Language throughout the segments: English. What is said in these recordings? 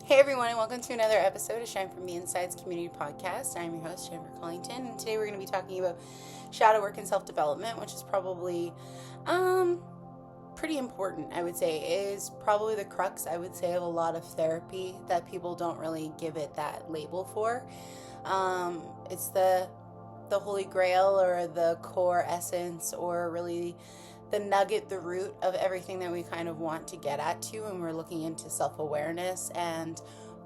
Hey everyone, and welcome to another episode of Shine From the Insides Community Podcast. I'm your host, Jennifer Collington, and today we're going to be talking about shadow work and self-development, which is probably pretty important, I would say. It is probably the crux, I would say, of a lot of therapy that people don't really give it that label for. It's the holy grail, or the core essence, or really the nugget, the root of everything that we kind of want to get at to when we're looking into self-awareness, and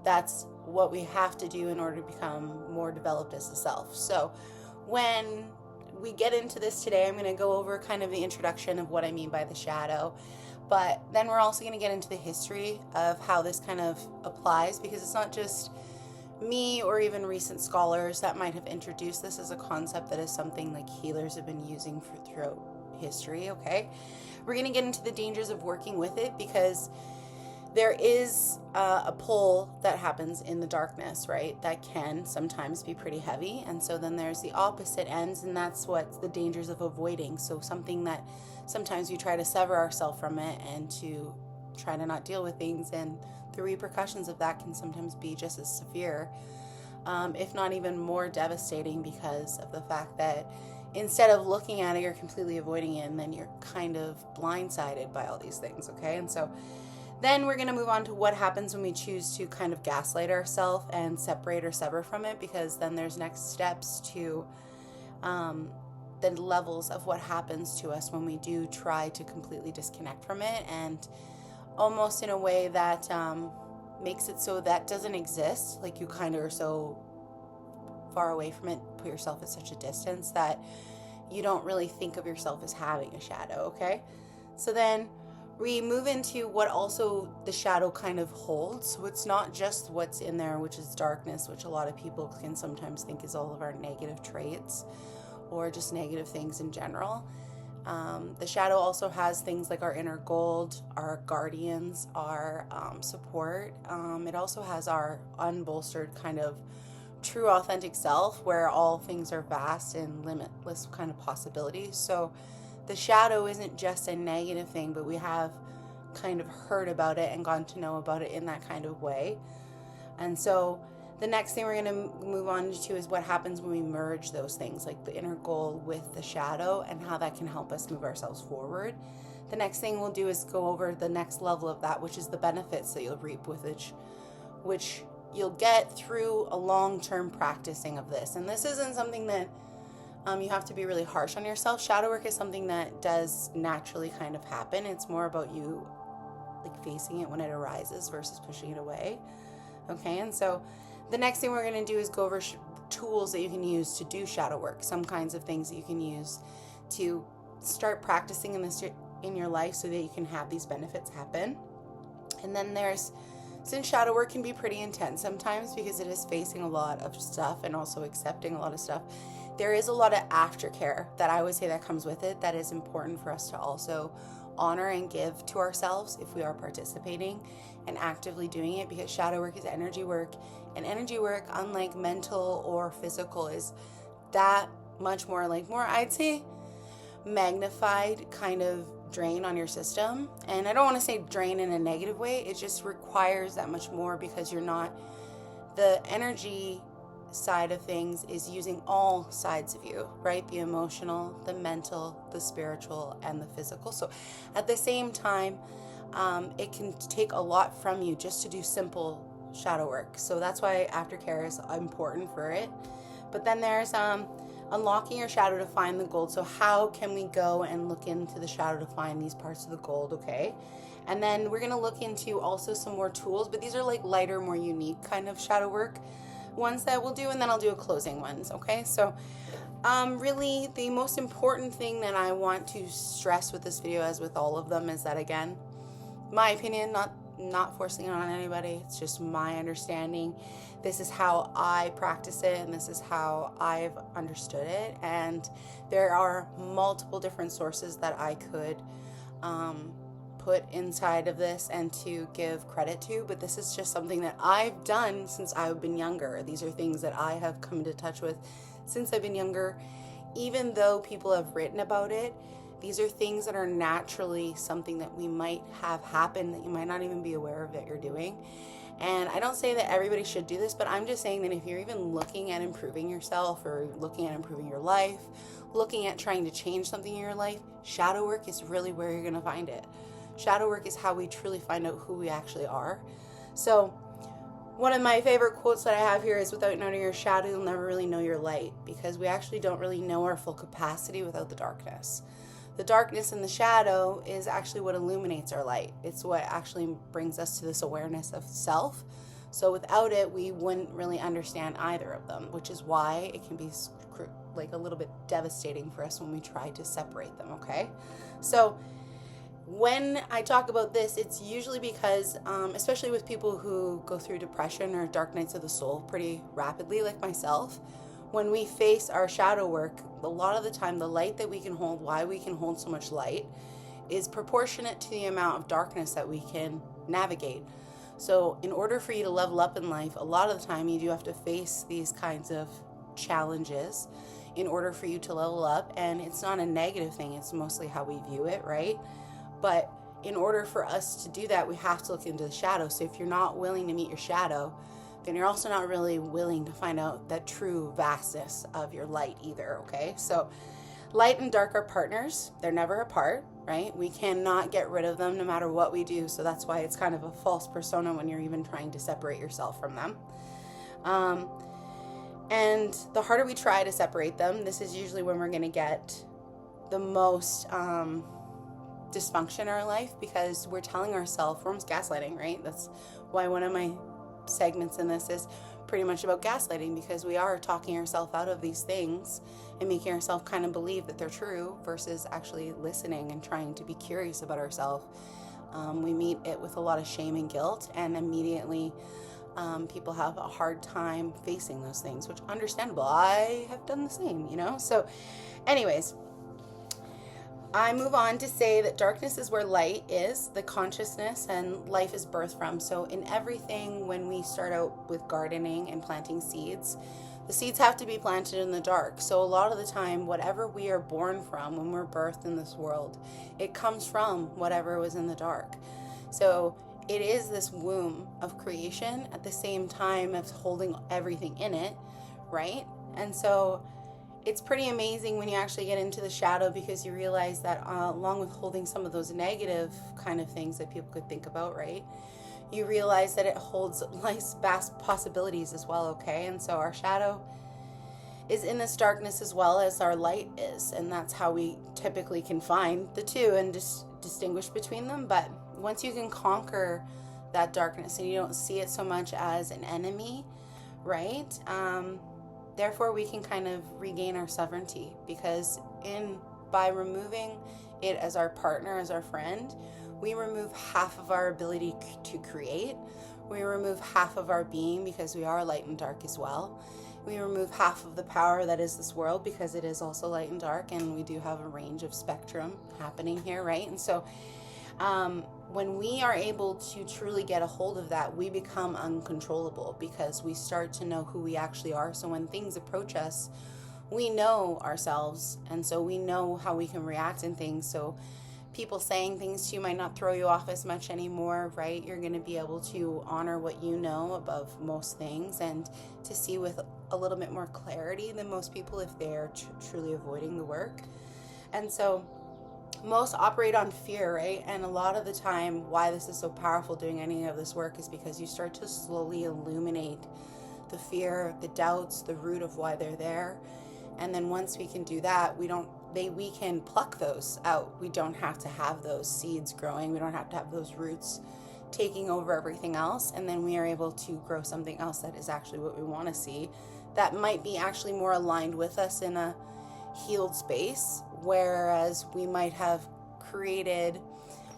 that's what we have to do in order to become more developed as a self. So when we get into this today, I'm going to go over kind of the introduction of what I mean by the shadow, but then we're also going to get into the history of how this kind of applies, because it's not just me or even recent scholars that might have introduced this as a concept. That is something like healers have been using throughout history. Okay, we're going to get into the dangers of working with it, because there is a pull that happens in the darkness, right, that can sometimes be pretty heavy. And so then there's the opposite ends, and that's what's the dangers of avoiding. So something that sometimes we try to sever ourselves from it and to try to not deal with things, and the repercussions of that can sometimes be just as severe, if not even more devastating, because of the fact that instead of looking at it, you're completely avoiding it, and then you're kind of blindsided by all these things, okay? And so then we're going to move on to what happens when we choose to kind of gaslight ourselves and separate or sever from it, because then there's next steps to the levels of what happens to us when we do try to completely disconnect from it, and almost in a way that makes it so that doesn't exist. Like, you kind of are so far away from it, put yourself at such a distance that you don't really think of yourself as having a shadow, okay? So then we move into what also the shadow kind of holds. So it's not just what's in there, which is darkness, which a lot of people can sometimes think is all of our negative traits or just negative things in general. The shadow also has things like our inner gold, our guardians, our support. It also has our unbolstered kind of true authentic self, where all things are vast and limitless kind of possibilities. So the shadow isn't just a negative thing, but we have kind of heard about it and gotten to know about it in that kind of way. And so the next thing we're going to move on to is what happens when we merge those things, like the inner goal with the shadow, and how that can help us move ourselves forward. The next thing we'll do is go over the next level of that, which is the benefits that you'll reap with it, which you'll get through a long-term practicing of this. And this isn't something that you have to be really harsh on yourself. Shadow work is something that does naturally kind of happen. It's more about you like facing it when it arises versus pushing it away. Okay, and so the next thing we're going to do is go over tools that you can use to do shadow work, some kinds of things that you can use to start practicing in this in your life so that you can have these benefits happen. And then since shadow work can be pretty intense sometimes, because it is facing a lot of stuff and also accepting a lot of stuff, there is a lot of aftercare that I would say that comes with it, that is important for us to also honor and give to ourselves if we are participating and actively doing it, because shadow work is energy work, and energy work, unlike mental or physical, is that much more I'd say magnified kind of drain on your system. And I don't want to say drain in a negative way, it just requires that much more, because the energy side of things is using all sides of you, right? The emotional, the mental, the spiritual, and the physical. So at the same time, it can take a lot from you just to do simple shadow work. So that's why aftercare is important for it. But then there's unlocking your shadow to find the gold. So how can we go and look into the shadow to find these parts of the gold, okay? And then we're going to look into also some more tools, but these are like lighter, more unique kind of shadow work ones that we'll do, and then I'll do a closing ones, okay? So really the most important thing that I want to stress with this video, as with all of them, is that, again, my opinion, not forcing it on anybody, it's just my understanding. This is how I practice it, and this is how I've understood it, and there are multiple different sources that I could put inside of this and to give credit to, but this is just something that I've done since I've been younger. These are things that I have come into touch with since I've been younger. Even though people have written about it, these are things that are naturally something that we might have happen that you might not even be aware of that you're doing. And I don't say that everybody should do this, but I'm just saying that if you're even looking at improving yourself or looking at improving your life, looking at trying to change something in your life, shadow work is really where you're going to find it. Shadow work is how we truly find out who we actually are. So one of my favorite quotes that I have here is, without knowing your shadow, you'll never really know your light, because we actually don't really know our full capacity without the darkness. The darkness and the shadow is actually what illuminates our light. It's what actually brings us to this awareness of self. So without it, we wouldn't really understand either of them, which is why it can be like a little bit devastating for us when we try to separate them, okay? So when I talk about this, it's usually because, especially with people who go through depression or dark nights of the soul pretty rapidly, like myself, when we face our shadow work, a lot of the time the light that we can hold, why we can hold so much light, is proportionate to the amount of darkness that we can navigate. So in order for you to level up in life, a lot of the time you do have to face these kinds of challenges in order for you to level up. And it's not a negative thing, it's mostly how we view it, right? But in order for us to do that, we have to look into the shadow. So if you're not willing to meet your shadow, then you're also not really willing to find out that true vastness of your light either, okay? So light and dark are partners. They're never apart, right? We cannot get rid of them no matter what we do. So that's why it's kind of a false persona when you're even trying to separate yourself from them. And the harder we try to separate them, this is usually when we're going to get the most dysfunction in our life, because we're telling ourselves, we're almost gaslighting, right? That's why one of my segments in this is pretty much about gaslighting, because we are talking ourselves out of these things and making ourselves kind of believe that they're true versus actually listening and trying to be curious about ourselves. We meet it with a lot of shame and guilt, and immediately people have a hard time facing those things, which understandable. I have done the same, So anyways, I move on to say that darkness is where light is, the consciousness, and life is birthed from. So in everything, when we start out with gardening and planting seeds, the seeds have to be planted in the dark. So a lot of the time, whatever we are born from when we're birthed in this world, it comes from whatever was in the dark. So it is this womb of creation at the same time as holding everything in it, right? And so it's pretty amazing when you actually get into the shadow, because you realize that along with holding some of those negative kind of things that people could think about, right? You realize that it holds life's vast possibilities as well, okay? And so our shadow is in this darkness as well as our light is. And that's how we typically can find the two and distinguish between them. But once you can conquer that darkness and you don't see it so much as an enemy, right? Therefore, we can kind of regain our sovereignty, because by removing it as our partner, as our friend, we remove half of our ability to create. We remove half of our being, because we are light and dark as well. We remove half of the power that is this world, because it is also light and dark, and we do have a range of spectrum happening here, right? And so when we are able to truly get a hold of that, we become uncontrollable, because we start to know who we actually are. So when things approach us, we know ourselves, and so we know how we can react in things. So people saying things to you might not throw you off as much anymore, right? You're going to be able to honor what you know above most things, and to see with a little bit more clarity than most people if they're truly avoiding the work. And so most operate on fear, right? And a lot of the time, why this is so powerful doing any of this work is because you start to slowly illuminate the fear, the doubts, the root of why they're there. And then once we can do that, we can pluck those out. We don't have to have those seeds growing. We don't have to have those roots taking over everything else. And then we are able to grow something else that is actually what we want to see, that might be actually more aligned with us in a healed space. Whereas we might have created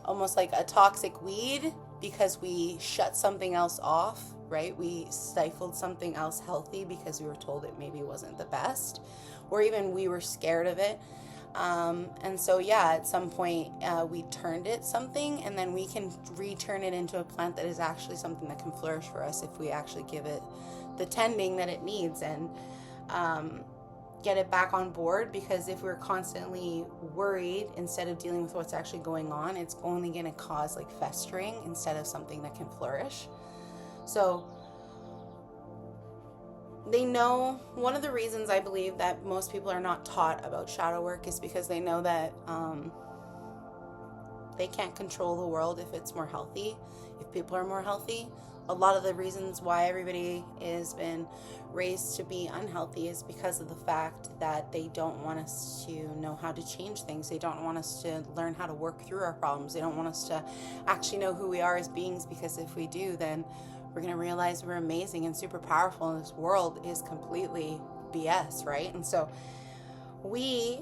almost like a toxic weed because we shut something else off, right? We stifled something else healthy because we were told it maybe wasn't the best, or even we were scared of it. And so, at some point we turned it something, and then we can return it into a plant that is actually something that can flourish for us if we actually give it the tending that it needs, and get it back on board. Because if we're constantly worried instead of dealing with what's actually going on, it's only going to cause like festering instead of something that can flourish. So they know, one of the reasons I believe that most people are not taught about shadow work is because they know that they can't control the world if it's more healthy, if people are more healthy. A lot of the reasons why everybody has been raised to be unhealthy is because of the fact that they don't want us to know how to change things. They don't want us to learn how to work through our problems. They don't want us to actually know who we are as beings, because if we do, then we're going to realize we're amazing and super powerful, and this world is completely BS, right? And so we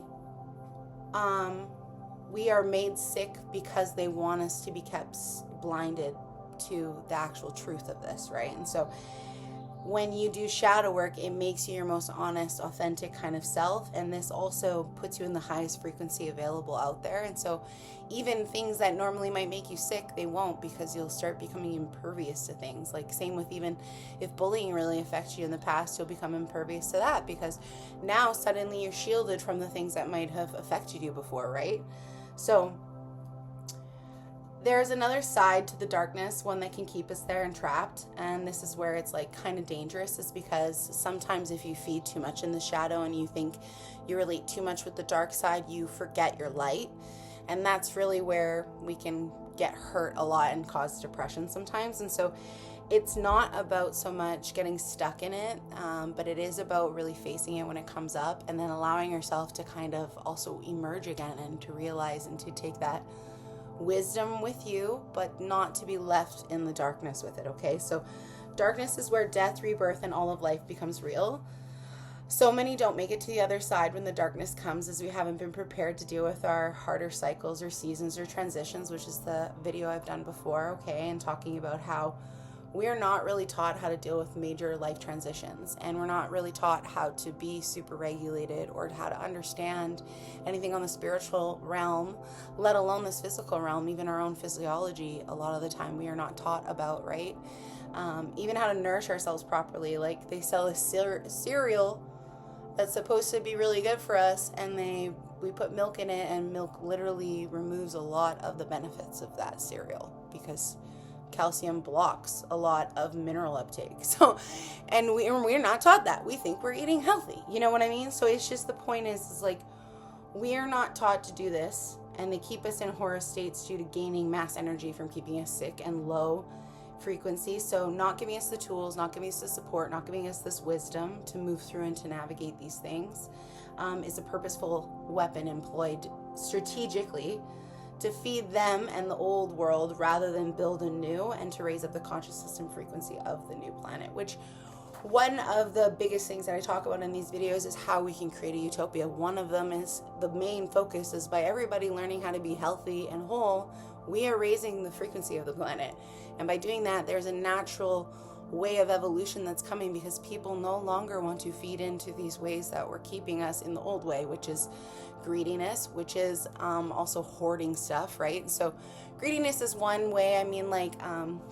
are made sick because they want us to be kept blinded to the actual truth of this, right? And so when you do shadow work, it makes you your most honest, authentic kind of self, and this also puts you in the highest frequency available out there. And so even things that normally might make you sick, they won't, because you'll start becoming impervious to things. Like same with, even if bullying really affects you in the past, you'll become impervious to that, because now suddenly you're shielded from the things that might have affected you before, right? So there's another side to the darkness, one that can keep us there and trapped. And this is where it's like kind of dangerous, is because sometimes if you feed too much in the shadow and you think you relate too much with the dark side, you forget your light. And that's really where we can get hurt a lot and cause depression sometimes. And so it's not about so much getting stuck in it, but it is about really facing it when it comes up, and then allowing yourself to kind of also emerge again and to realize and to take that wisdom with you, but not to be left in the darkness with it, okay? So darkness is where death, rebirth, and all of life becomes real. So many don't make it to the other side when the darkness comes, as we haven't been prepared to deal with our harder cycles or seasons or transitions, which is the video I've done before, okay? And talking about how we are not really taught how to deal with major life transitions, and we're not really taught how to be super regulated or how to understand anything on the spiritual realm, let alone this physical realm. Even our own physiology, a lot of the time we are not taught about, right? Even how to nourish ourselves properly. Like they sell a cereal that's supposed to be really good for us, and we put milk in it, and milk literally removes a lot of the benefits of that cereal, because calcium blocks a lot of mineral uptake. So, and we're not taught that. We think we're eating healthy. You know what I mean? So it's just, the point is like, we are not taught to do this, and they keep us in horror states due to gaining mass energy from keeping us sick and low frequency. So not giving us the tools, not giving us the support, not giving us this wisdom to move through and to navigate these things is a purposeful weapon employed strategically to feed them and the old world, rather than build a new and to raise up the consciousness and frequency of the new planet. Which, one of the biggest things that I talk about in these videos is how we can create a utopia. One of them is, the main focus is, by everybody learning how to be healthy and whole, we are raising the frequency of the planet. And by doing that, there's a natural way of evolution that's coming, because people no longer want to feed into these ways that were keeping us in the old way, which is greediness, which is also hoarding stuff, right? So greediness is one way. I mean, like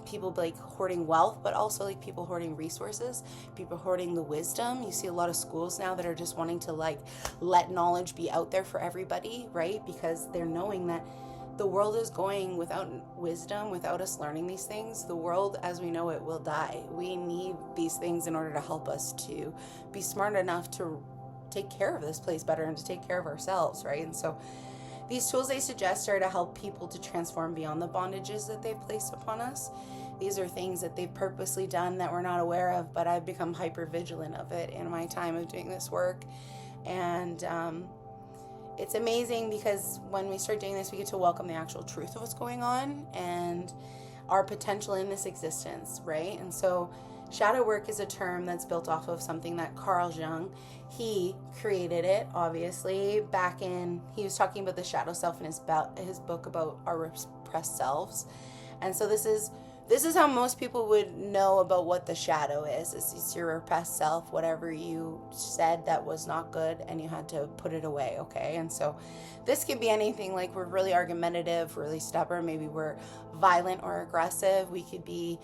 people like hoarding wealth, but also like people hoarding resources, people hoarding the wisdom. You see a lot of schools now that are just wanting to like let knowledge be out there for everybody, right? Because they're knowing that the world is going without wisdom, without us learning these things. The world as we know it will die. We need these things in order to help us to be smart enough to take care of this place better and to take care of ourselves, right? And so these tools they suggest are to help people to transform beyond the bondages that they've placed upon us. These are things that they've purposely done that we're not aware of, but I've become hyper vigilant of it in my time of doing this work. And it's amazing, because when we start doing this, we get to welcome the actual truth of what's going on and our potential in this existence, right? And so shadow work is a term that's built off of something that Carl Jung, he created it, obviously, back in, he was talking about the shadow self in his book about our repressed selves. And so this is how most people would know about what the shadow is. It's your repressed self, whatever you said that was not good and you had to put it away, okay? And so this could be anything, like we're really argumentative, really stubborn, maybe we're violent or aggressive. We could be,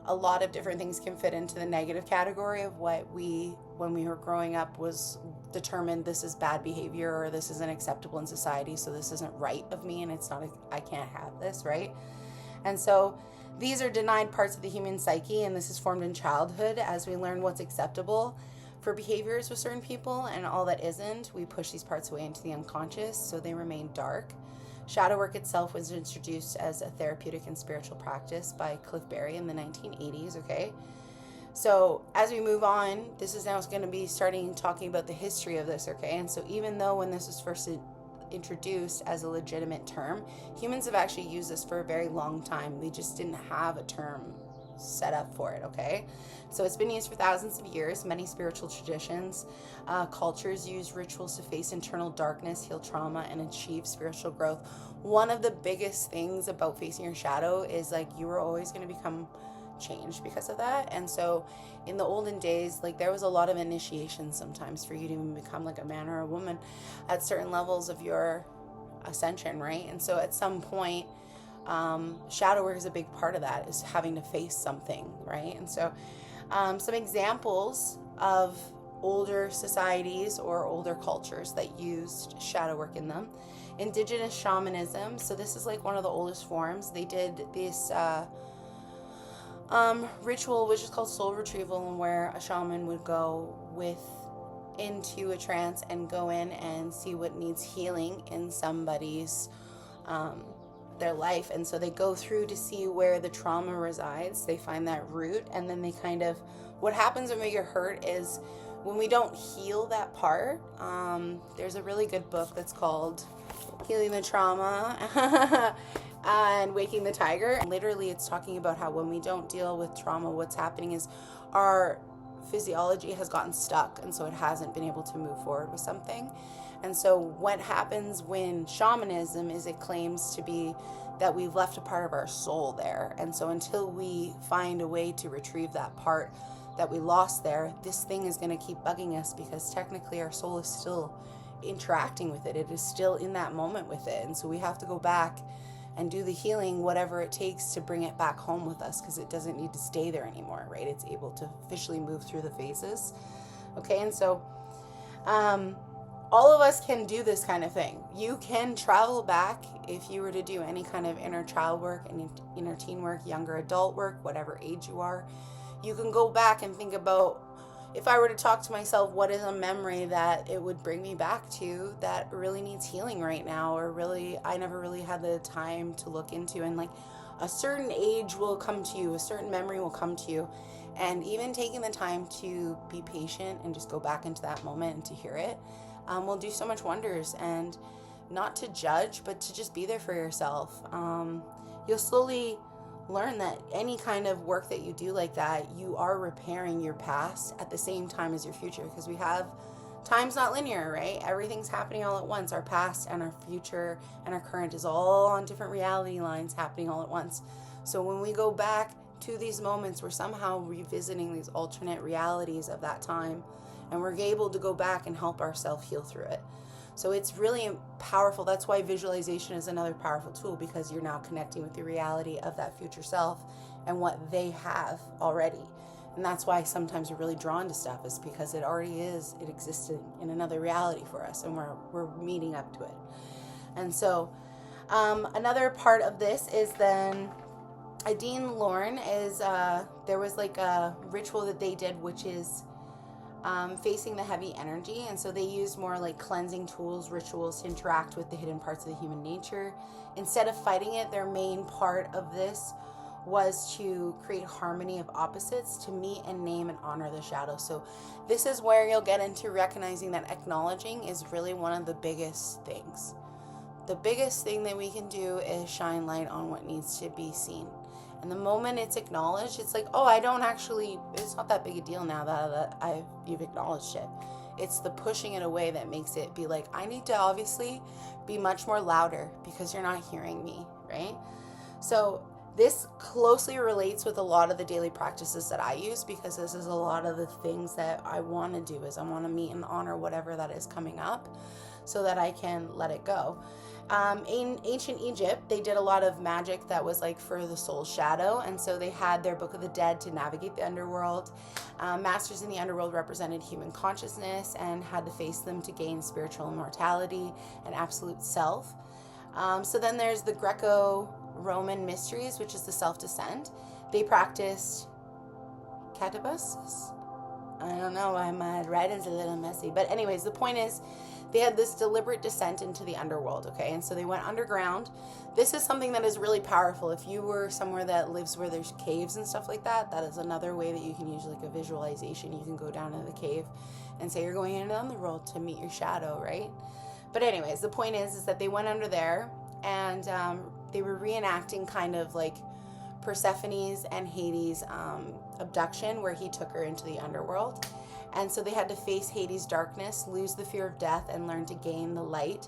a lot of different things can fit into the negative category of what when we were growing up, was determined this is bad behavior or this isn't acceptable in society, so this isn't right of me and it's not, I can't have this, right? And so These are denied parts of the human psyche, and this is formed in childhood as we learn what's acceptable for behaviors with certain people, and all that isn't. We push these parts away into the unconscious, so they remain dark. Shadow work itself was introduced as a therapeutic and spiritual practice by Cliff Barry in the 1980s, okay? So as we move on, this is now going to be starting talking about the history of this, okay? And so even though when this was first introduced as a legitimate term, humans have actually used this for a very long time. They just didn't have a term set up for it, okay? So it's been used for thousands of years. Many spiritual traditions, cultures use rituals to face internal darkness, heal trauma, and achieve spiritual growth. One of the biggest things about facing your shadow is like you are always going to become changed because of that. And so in the olden days, like there was a lot of initiation sometimes for you to even become like a man or a woman at certain levels of your ascension, right? And so at some point, shadow work is a big part of that, is having to face something, right? And so some examples of older societies or older cultures that used shadow work in them: indigenous shamanism. So this is like one of the oldest forms. They did this ritual which is called soul retrieval, and where a shaman would go into a trance and go in and see what needs healing in somebody's their life. And so they go through to see where the trauma resides. They find that root, and then they kind of, what happens when we get hurt is when we don't heal that part. There's a really good book that's called Healing the Trauma and Waking the Tiger. Literally, it's talking about how when we don't deal with trauma, what's happening is our physiology has gotten stuck, and so it hasn't been able to move forward with something. And so what happens when shamanism is, it claims to be that we've left a part of our soul there. And so until we find a way to retrieve that part that we lost there, this thing is going to keep bugging us, because technically our soul is still interacting with it. It is still in that moment with it. And so we have to go back and do the healing, whatever it takes, to bring it back home with us, because it doesn't need to stay there anymore, right? It's able to officially move through the phases. Okay, and so all of us can do this kind of thing. You can travel back if you were to do any kind of inner child work, and inner teen work, younger adult work, whatever age you are. You can go back and think about, if I were to talk to myself, what is a memory that it would bring me back to that really needs healing right now, or really I never really had the time to look into. And like a certain age will come to you, a certain memory will come to you, and even taking the time to be patient and just go back into that moment and to hear it will do so much wonders. And not to judge, but to just be there for yourself. You'll slowly learn that any kind of work that you do like that, you are repairing your past at the same time as your future, because we have, time's not linear, right? Everything's happening all at once. Our past and our future and our current is all on different reality lines happening all at once. So when we go back to these moments, we're somehow revisiting these alternate realities of that time, and we're able to go back and help ourselves heal through it. So it's really powerful. That's why visualization is another powerful tool, because you're now connecting with the reality of that future self and what they have already. And that's why sometimes we're really drawn to stuff, is because it already is, it existed in another reality for us, and we're meeting up to it. And so another part of this is then Adine Lorne is, there was like a ritual that they did, which is facing the heavy energy. And so they used more like cleansing tools, rituals to interact with the hidden parts of the human nature. Instead of fighting it, their main part of this was to create harmony of opposites, to meet and name and honor the shadow. So this is where you'll get into recognizing that acknowledging is really one of the biggest things. The biggest thing that we can do is shine light on what needs to be seen. And the moment it's acknowledged, it's like, oh, I don't actually, it's not that big a deal now that you've acknowledged it. It's the pushing it away that makes it be like, I need to obviously be much more louder because you're not hearing me, right? So this closely relates with a lot of the daily practices that I use, because this is a lot of the things that I want to do, is I want to meet and honor whatever that is coming up so that I can let it go. In ancient Egypt, they did a lot of magic that was like for the soul's shadow, and so they had their Book of the Dead to navigate the underworld. Masters in the underworld represented human consciousness and had to face them to gain spiritual immortality and absolute self. So then there's the Roman mysteries, which is the self-descent. They practiced catabasis. I don't know why my writing's a little messy. But anyways, the point is they had this deliberate descent into the underworld, okay? And so they went underground. This is something that is really powerful. If you were somewhere that lives where there's caves and stuff like that, that is another way that you can use like a visualization. You can go down into the cave and say you're going into the underworld to meet your shadow, right? But anyways, the point is that they went under there, and they were reenacting kind of like Persephone's and Hades' abduction, where he took her into the underworld. And so they had to face Hades' darkness, lose the fear of death, and learn to gain the light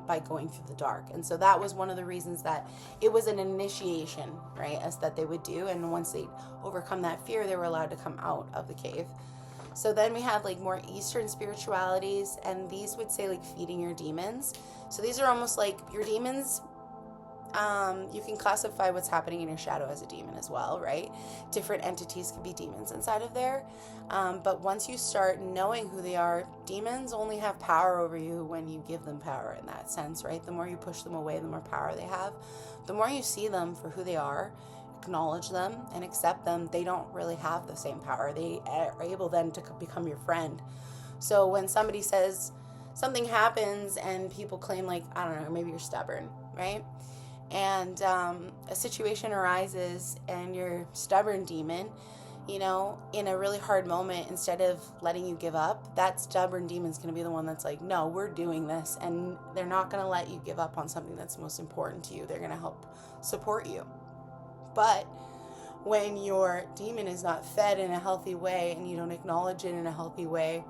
by going through the dark. And so that was one of the reasons that it was an initiation, right, as that they would do. And once they'd overcome that fear, they were allowed to come out of the cave. So then we had like more Eastern spiritualities, and these would say like feeding your demons. So these are almost like your demons. You can classify what's happening in your shadow as a demon as well, right? Different entities could be demons inside of there. But once you start knowing who they are, demons only have power over you when you give them power in that sense, right? The more you push them away, the more power they have. The more you see them for who they are, acknowledge them and accept them, they don't really have the same power. They are able then to become your friend. So when somebody says something happens and people claim like, I don't know, maybe you're stubborn, right? And a situation arises and your stubborn demon, you know, in a really hard moment, instead of letting you give up, that stubborn demon's going to be the one that's like, no, we're doing this. And they're not going to let you give up on something that's most important to you. They're going to help support you. But when your demon is not fed in a healthy way and you don't acknowledge it in a healthy way,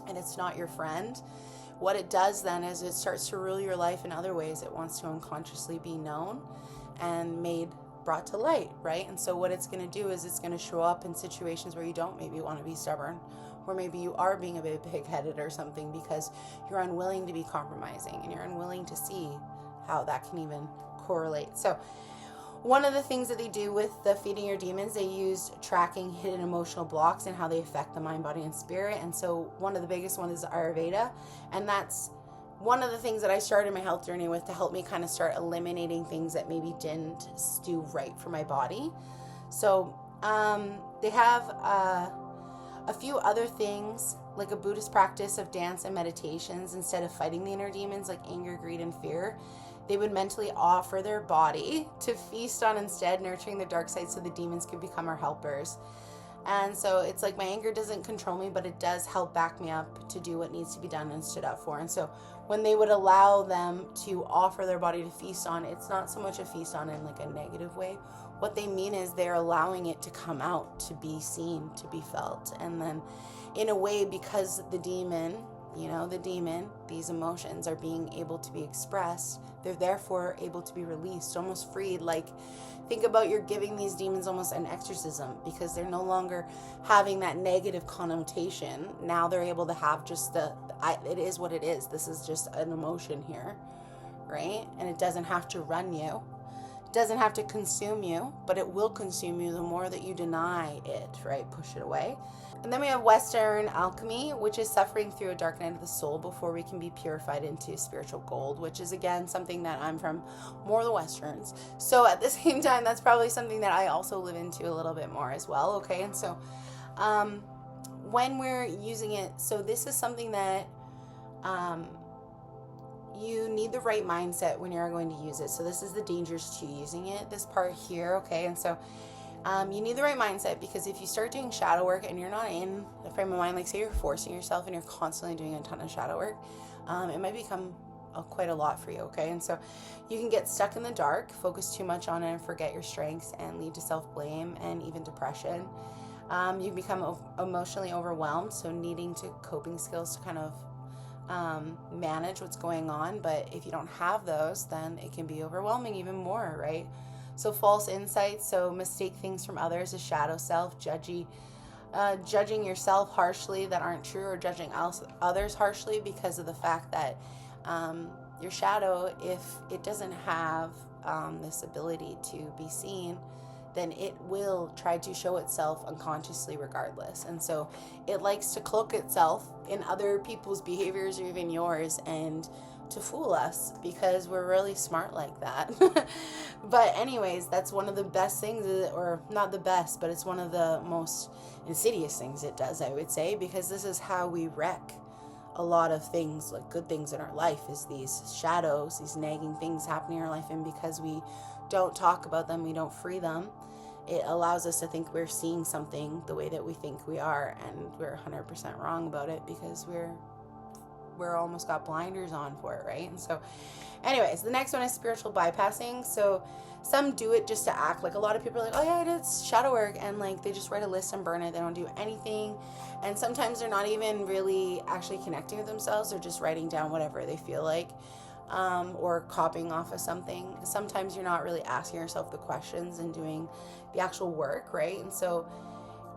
and it's not your friend, what it does then is it starts to rule your life in other ways. It wants to unconsciously be known and brought to light, right? And so what it's going to do is it's going to show up in situations where you don't maybe want to be stubborn, or maybe you are being a bit pig-headed or something because you're unwilling to be compromising and you're unwilling to see how that can even correlate. So one of the things that they do with the feeding your demons, they use tracking hidden emotional blocks and how they affect the mind, body, and spirit. And so one of the biggest ones is Ayurveda. And that's one of the things that I started my health journey with to help me kind of start eliminating things that maybe didn't do right for my body. So they have a few other things, like a Buddhist practice of dance and meditations. Instead of fighting the inner demons like anger, greed, and fear, they would mentally offer their body to feast on instead, nurturing the dark side so the demons could become our helpers. And so it's like my anger doesn't control me, but it does help back me up to do what needs to be done and stood up for. And so when they would allow them to offer their body to feast on, it's not so much a feast on in like a negative way. What they mean is they're allowing it to come out, to be seen, to be felt. And then in a way, because the demon, these emotions are being able to be expressed, they're therefore able to be released, almost freed. Like, think about you're giving these demons almost an exorcism, because they're no longer having that negative connotation. Now they're able to have just it is what it is. This is just an emotion here, right? And it doesn't have to run you. It doesn't have to consume you, but it will consume you the more that you deny it, right? Push it away. And then we have Western alchemy, which is suffering through a dark night of the soul before we can be purified into spiritual gold, which is, again, something that I'm from more the Westerns. So at the same time, that's probably something that I also live into a little bit more as well, okay? And so when we're using it, so this is something that you need the right mindset when you're going to use it. So this is the dangers to using it, this part here, okay? And so you need the right mindset, because if you start doing shadow work and you're not in the frame of mind, like say you're forcing yourself and you're constantly doing a ton of shadow work, it might become quite a lot for you, okay? And so you can get stuck in the dark, focus too much on it and forget your strengths, and lead to self-blame and even depression. You become emotionally overwhelmed, so needing to coping skills to kind of manage what's going on. But if you don't have those, then it can be overwhelming even more, right? So false insights, so mistake things from others as shadow self, judging yourself harshly that aren't true, or judging others harshly because of the fact that your shadow, if it doesn't have this ability to be seen, then it will try to show itself unconsciously regardless. And so it likes to cloak itself in other people's behaviors or even yours, and to fool us because we're really smart like that. But anyways, that's one of the best things, or not the best, but it's one of the most insidious things it does, I would say, because this is how we wreck a lot of things, like good things in our life, is these shadows, these nagging things happening in our life. And because we don't talk about them, we don't free them, it allows us to think we're seeing something the way that we think we are, and we're 100% wrong about it because we're almost got blinders on for it, right? And so anyways, the next one is spiritual bypassing. So some do it just to act. Like, a lot of people are like, oh yeah, I did shadow work, and like they just write a list and burn it. They don't do anything. And sometimes they're not even really actually connecting with themselves. They're just writing down whatever they feel like, or copying off of something. Sometimes you're not really asking yourself the questions and doing the actual work, right?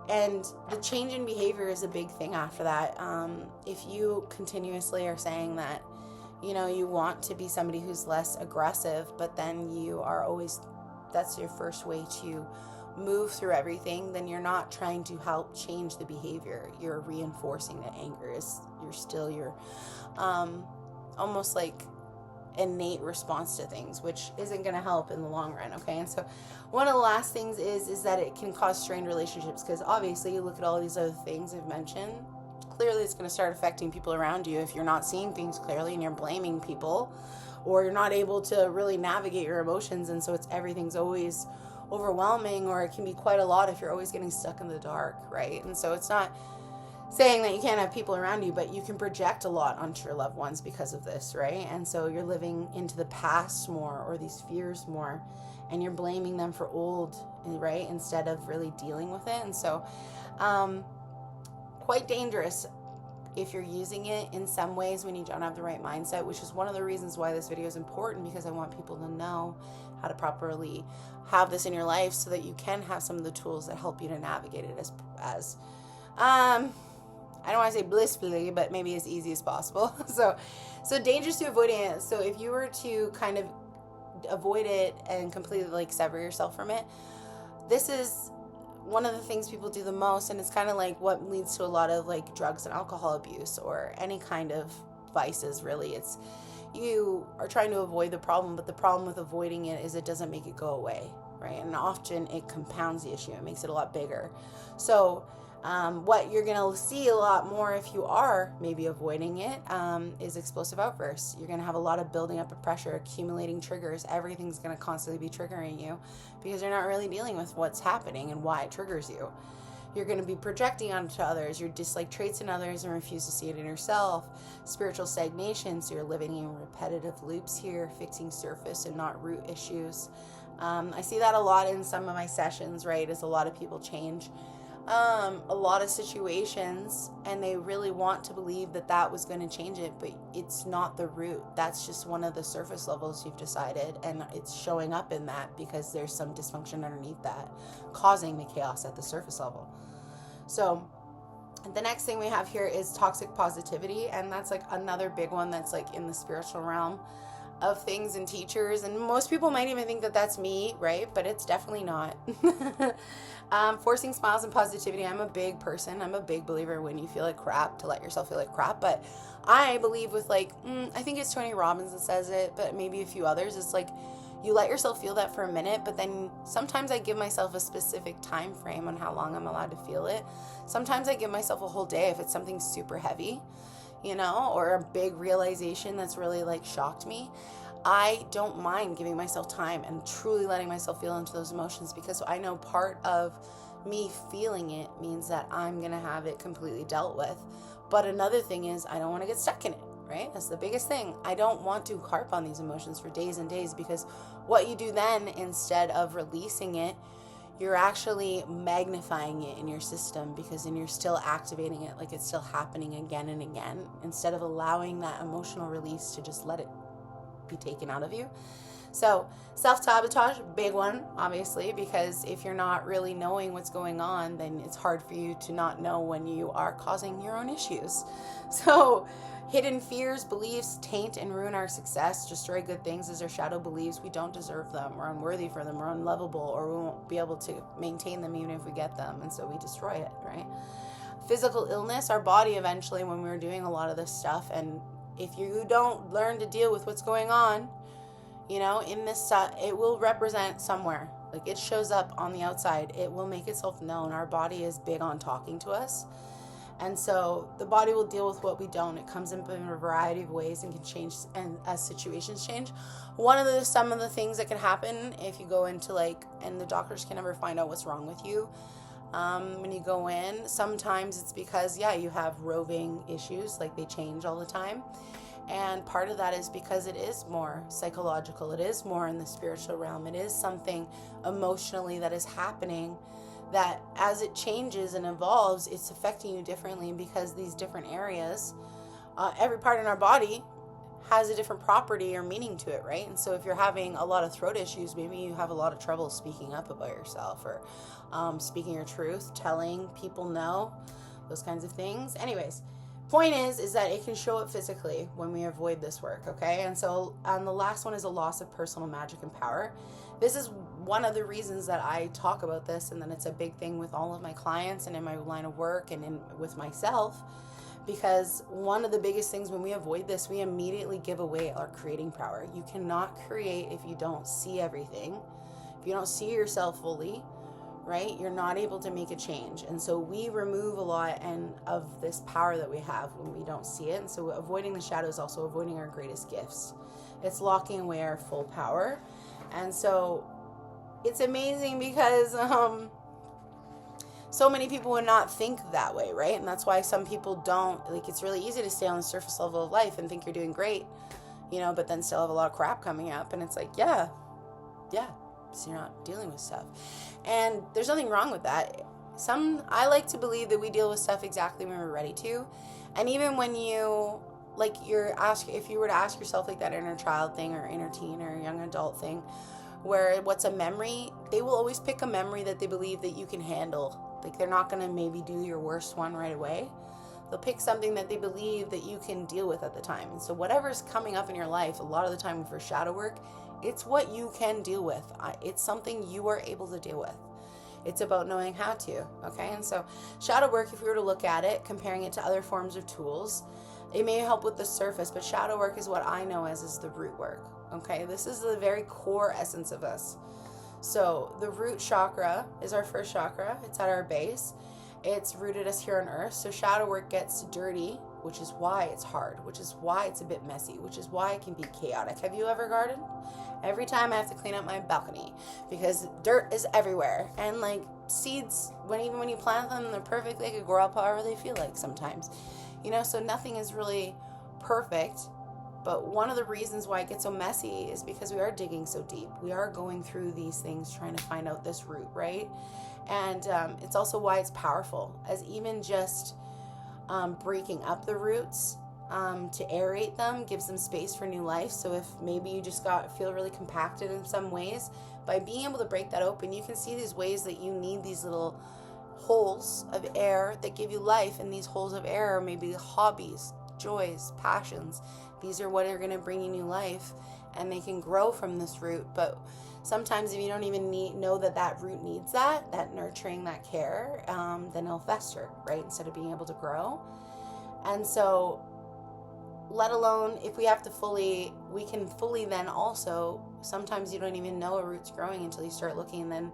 And the change in behavior is a big thing after that. If you continuously are saying that, you know, you want to be somebody who's less aggressive, but then you are always, that's your first way to move through everything, then you're not trying to help change the behavior. You're reinforcing that anger is, you're still your, almost like innate response to things, which isn't going to help in the long run. Okay. And so one of the last things is that it can cause strained relationships, because obviously you look at all these other things I've mentioned, clearly it's going to start affecting people around you if you're not seeing things clearly and you're blaming people, or you're not able to really navigate your emotions. And so everything's always overwhelming, or it can be quite a lot if you're always getting stuck in the dark, right? And so it's not saying that you can't have people around you, but you can project a lot onto your loved ones because of this, right? And so you're living into the past more, or these fears more, and you're blaming them for old, right, instead of really dealing with it. And so quite dangerous if you're using it in some ways when you don't have the right mindset, which is one of the reasons why this video is important, because I want people to know how to properly have this in your life so that you can have some of the tools that help you to navigate it as I don't want to say blissfully, but maybe as easy as possible. So dangerous to avoiding it. So if you were to kind of avoid it and completely like sever yourself from it, this is one of the things people do the most, and it's kind of like what leads to a lot of like drugs and alcohol abuse, or any kind of vices, really. It's, you are trying to avoid the problem, but the problem with avoiding it is it doesn't make it go away, right? And often it compounds the issue. It makes it a lot bigger. So what you're going to see a lot more if you are maybe avoiding it is explosive outbursts. You're going to have a lot of building up of pressure, accumulating triggers. Everything's going to constantly be triggering you because you're not really dealing with what's happening and why it triggers you. You're going to be projecting onto others your dislike traits in others and refuse to see it in yourself. Spiritual stagnation, so you're living in repetitive loops here, fixing surface and not root issues. I see that a lot in some of my sessions, right, as a lot of people change a lot of situations, and they really want to believe that that was going to change it, but it's not the root. That's just one of the surface levels you've decided, and it's showing up in that because there's some dysfunction underneath that causing the chaos at the surface level. So the next thing we have here is toxic positivity, and that's like another big one that's like in the spiritual realm of things and teachers, and most people might even think that that's me, right? But it's definitely not. Forcing smiles and positivity. I'm a big person. I'm a big believer when you feel like crap to let yourself feel like crap. But I believe with like, I think it's Tony Robbins that says it, but maybe a few others. It's like you let yourself feel that for a minute, but then sometimes I give myself a specific time frame on how long I'm allowed to feel it. Sometimes I give myself a whole day if it's something super heavy, you know, or a big realization that's really like shocked me. I don't mind giving myself time and truly letting myself feel into those emotions, because I know part of me feeling it means that I'm going to have it completely dealt with. But another thing is I don't want to get stuck in it, right? That's the biggest thing. I don't want to harp on these emotions for days and days, because what you do then, instead of releasing it, you're actually magnifying it in your system, because then you're still activating it like it's still happening again and again, instead of allowing that emotional release to just let it be taken out of you. So self-sabotage, big one, obviously, because if you're not really knowing what's going on, then it's hard for you to not know when you are causing your own issues. So hidden fears, beliefs taint and ruin our success, destroy good things as our shadow beliefs. We don't deserve them, we're unworthy for them, we're unlovable, or we won't be able to maintain them even if we get them, and so we destroy it, right? Physical illness, our body eventually, when we were doing a lot of this stuff and if you don't learn to deal with what's going on, in this, it will represent somewhere. Like, it shows up on the outside. It will make itself known. Our body is big on talking to us. And so the body will deal with what we don't. It comes in a variety of ways and can change, and as situations change. Some of the things that can happen if you go into and the doctors can never find out what's wrong with you. When you go in, sometimes it's because, you have roving issues, like they change all the time. And part of that is because it is more psychological. It is more in the spiritual realm. It is something emotionally that is happening, that as it changes and evolves, it's affecting you differently, because these different areas, every part in our body has a different property or meaning to it, right? And so if you're having a lot of throat issues, maybe you have a lot of trouble speaking up about yourself, or speaking your truth, telling people no, those kinds of things. Anyways, point is that it can show up physically when we avoid this work, okay? And so the last one is a loss of personal magic and power. This is one of the reasons that I talk about this, and then it's a big thing with all of my clients and in my line of work and with myself, because one of the biggest things when we avoid this, we immediately give away our creating power. You cannot create if you don't see everything. If you don't see yourself fully, right, you're not able to make a change. And so we remove a lot of this power that we have when we don't see it. And so avoiding the shadow is also avoiding our greatest gifts. It's locking away our full power. And so it's amazing because so many people would not think that way, right? And that's why some people don't, it's really easy to stay on the surface level of life and think you're doing great, but then still have a lot of crap coming up. And it's like, yeah, so you're not dealing with stuff. And there's nothing wrong with that. I like to believe that we deal with stuff exactly when we're ready to. And even when you, if you were to ask yourself that inner child thing or inner teen or young adult thing, where what's a memory, they will always pick a memory that they believe that you can handle. They're not going to maybe do your worst one right away. They'll pick something that they believe that you can deal with at the time. And so whatever's coming up in your life, a lot of the time for shadow work, it's what you can deal with. It's something you are able to deal with. It's about knowing how to, okay? And so shadow work, if you were to look at it, comparing it to other forms of tools, it may help with the surface, but shadow work is what I know as is the root work, okay? This is the very core essence of us. So the root chakra is our first chakra. It's at our base. It's rooted us here on earth. So shadow work gets dirty, which is why it's hard, which is why it's a bit messy, which is why it can be chaotic. Have you ever gardened? Every time I have to clean up my balcony because dirt is everywhere. And seeds, even when you plant them, they're perfect. They could grow up however they feel like sometimes. So nothing is really perfect. But one of the reasons why it gets so messy is because we are digging so deep. We are going through these things trying to find out this root, right? And it's also why it's powerful, as even just breaking up the roots to aerate them gives them space for new life. So if maybe you just feel really compacted in some ways, by being able to break that open, you can see these ways that you need these little holes of air that give you life. And these holes of air are maybe hobbies, joys, passions. These are what are going to bring you new life, and they can grow from this root. But sometimes if you don't even know that root needs that nurturing, that care, then it'll fester, right, instead of being able to grow. And so, let alone if we can fully then also, sometimes you don't even know a root's growing until you start looking, and then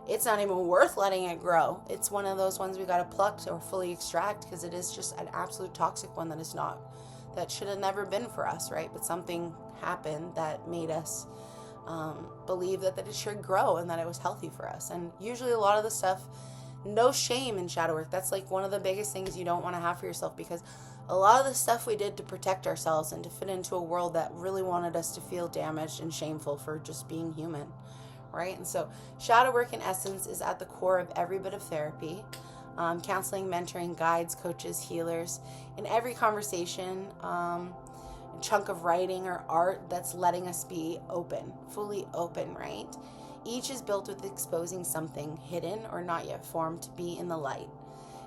it's not even worth letting it grow. It's one of those ones we got to pluck or fully extract, because it is just an absolute toxic one that should have never been for us, right? But something happened that made us believe that it should grow and that it was healthy for us. And usually a lot of the stuff, no shame in shadow work. That's one of the biggest things you don't want to have for yourself, because a lot of the stuff we did to protect ourselves and to fit into a world that really wanted us to feel damaged and shameful for just being human, right? And so shadow work in essence is at the core of every bit of therapy. Counseling, mentoring, guides, coaches, healers, in every conversation, chunk of writing or art that's letting us be open, fully open, right? Each is built with exposing something hidden or not yet formed to be in the light.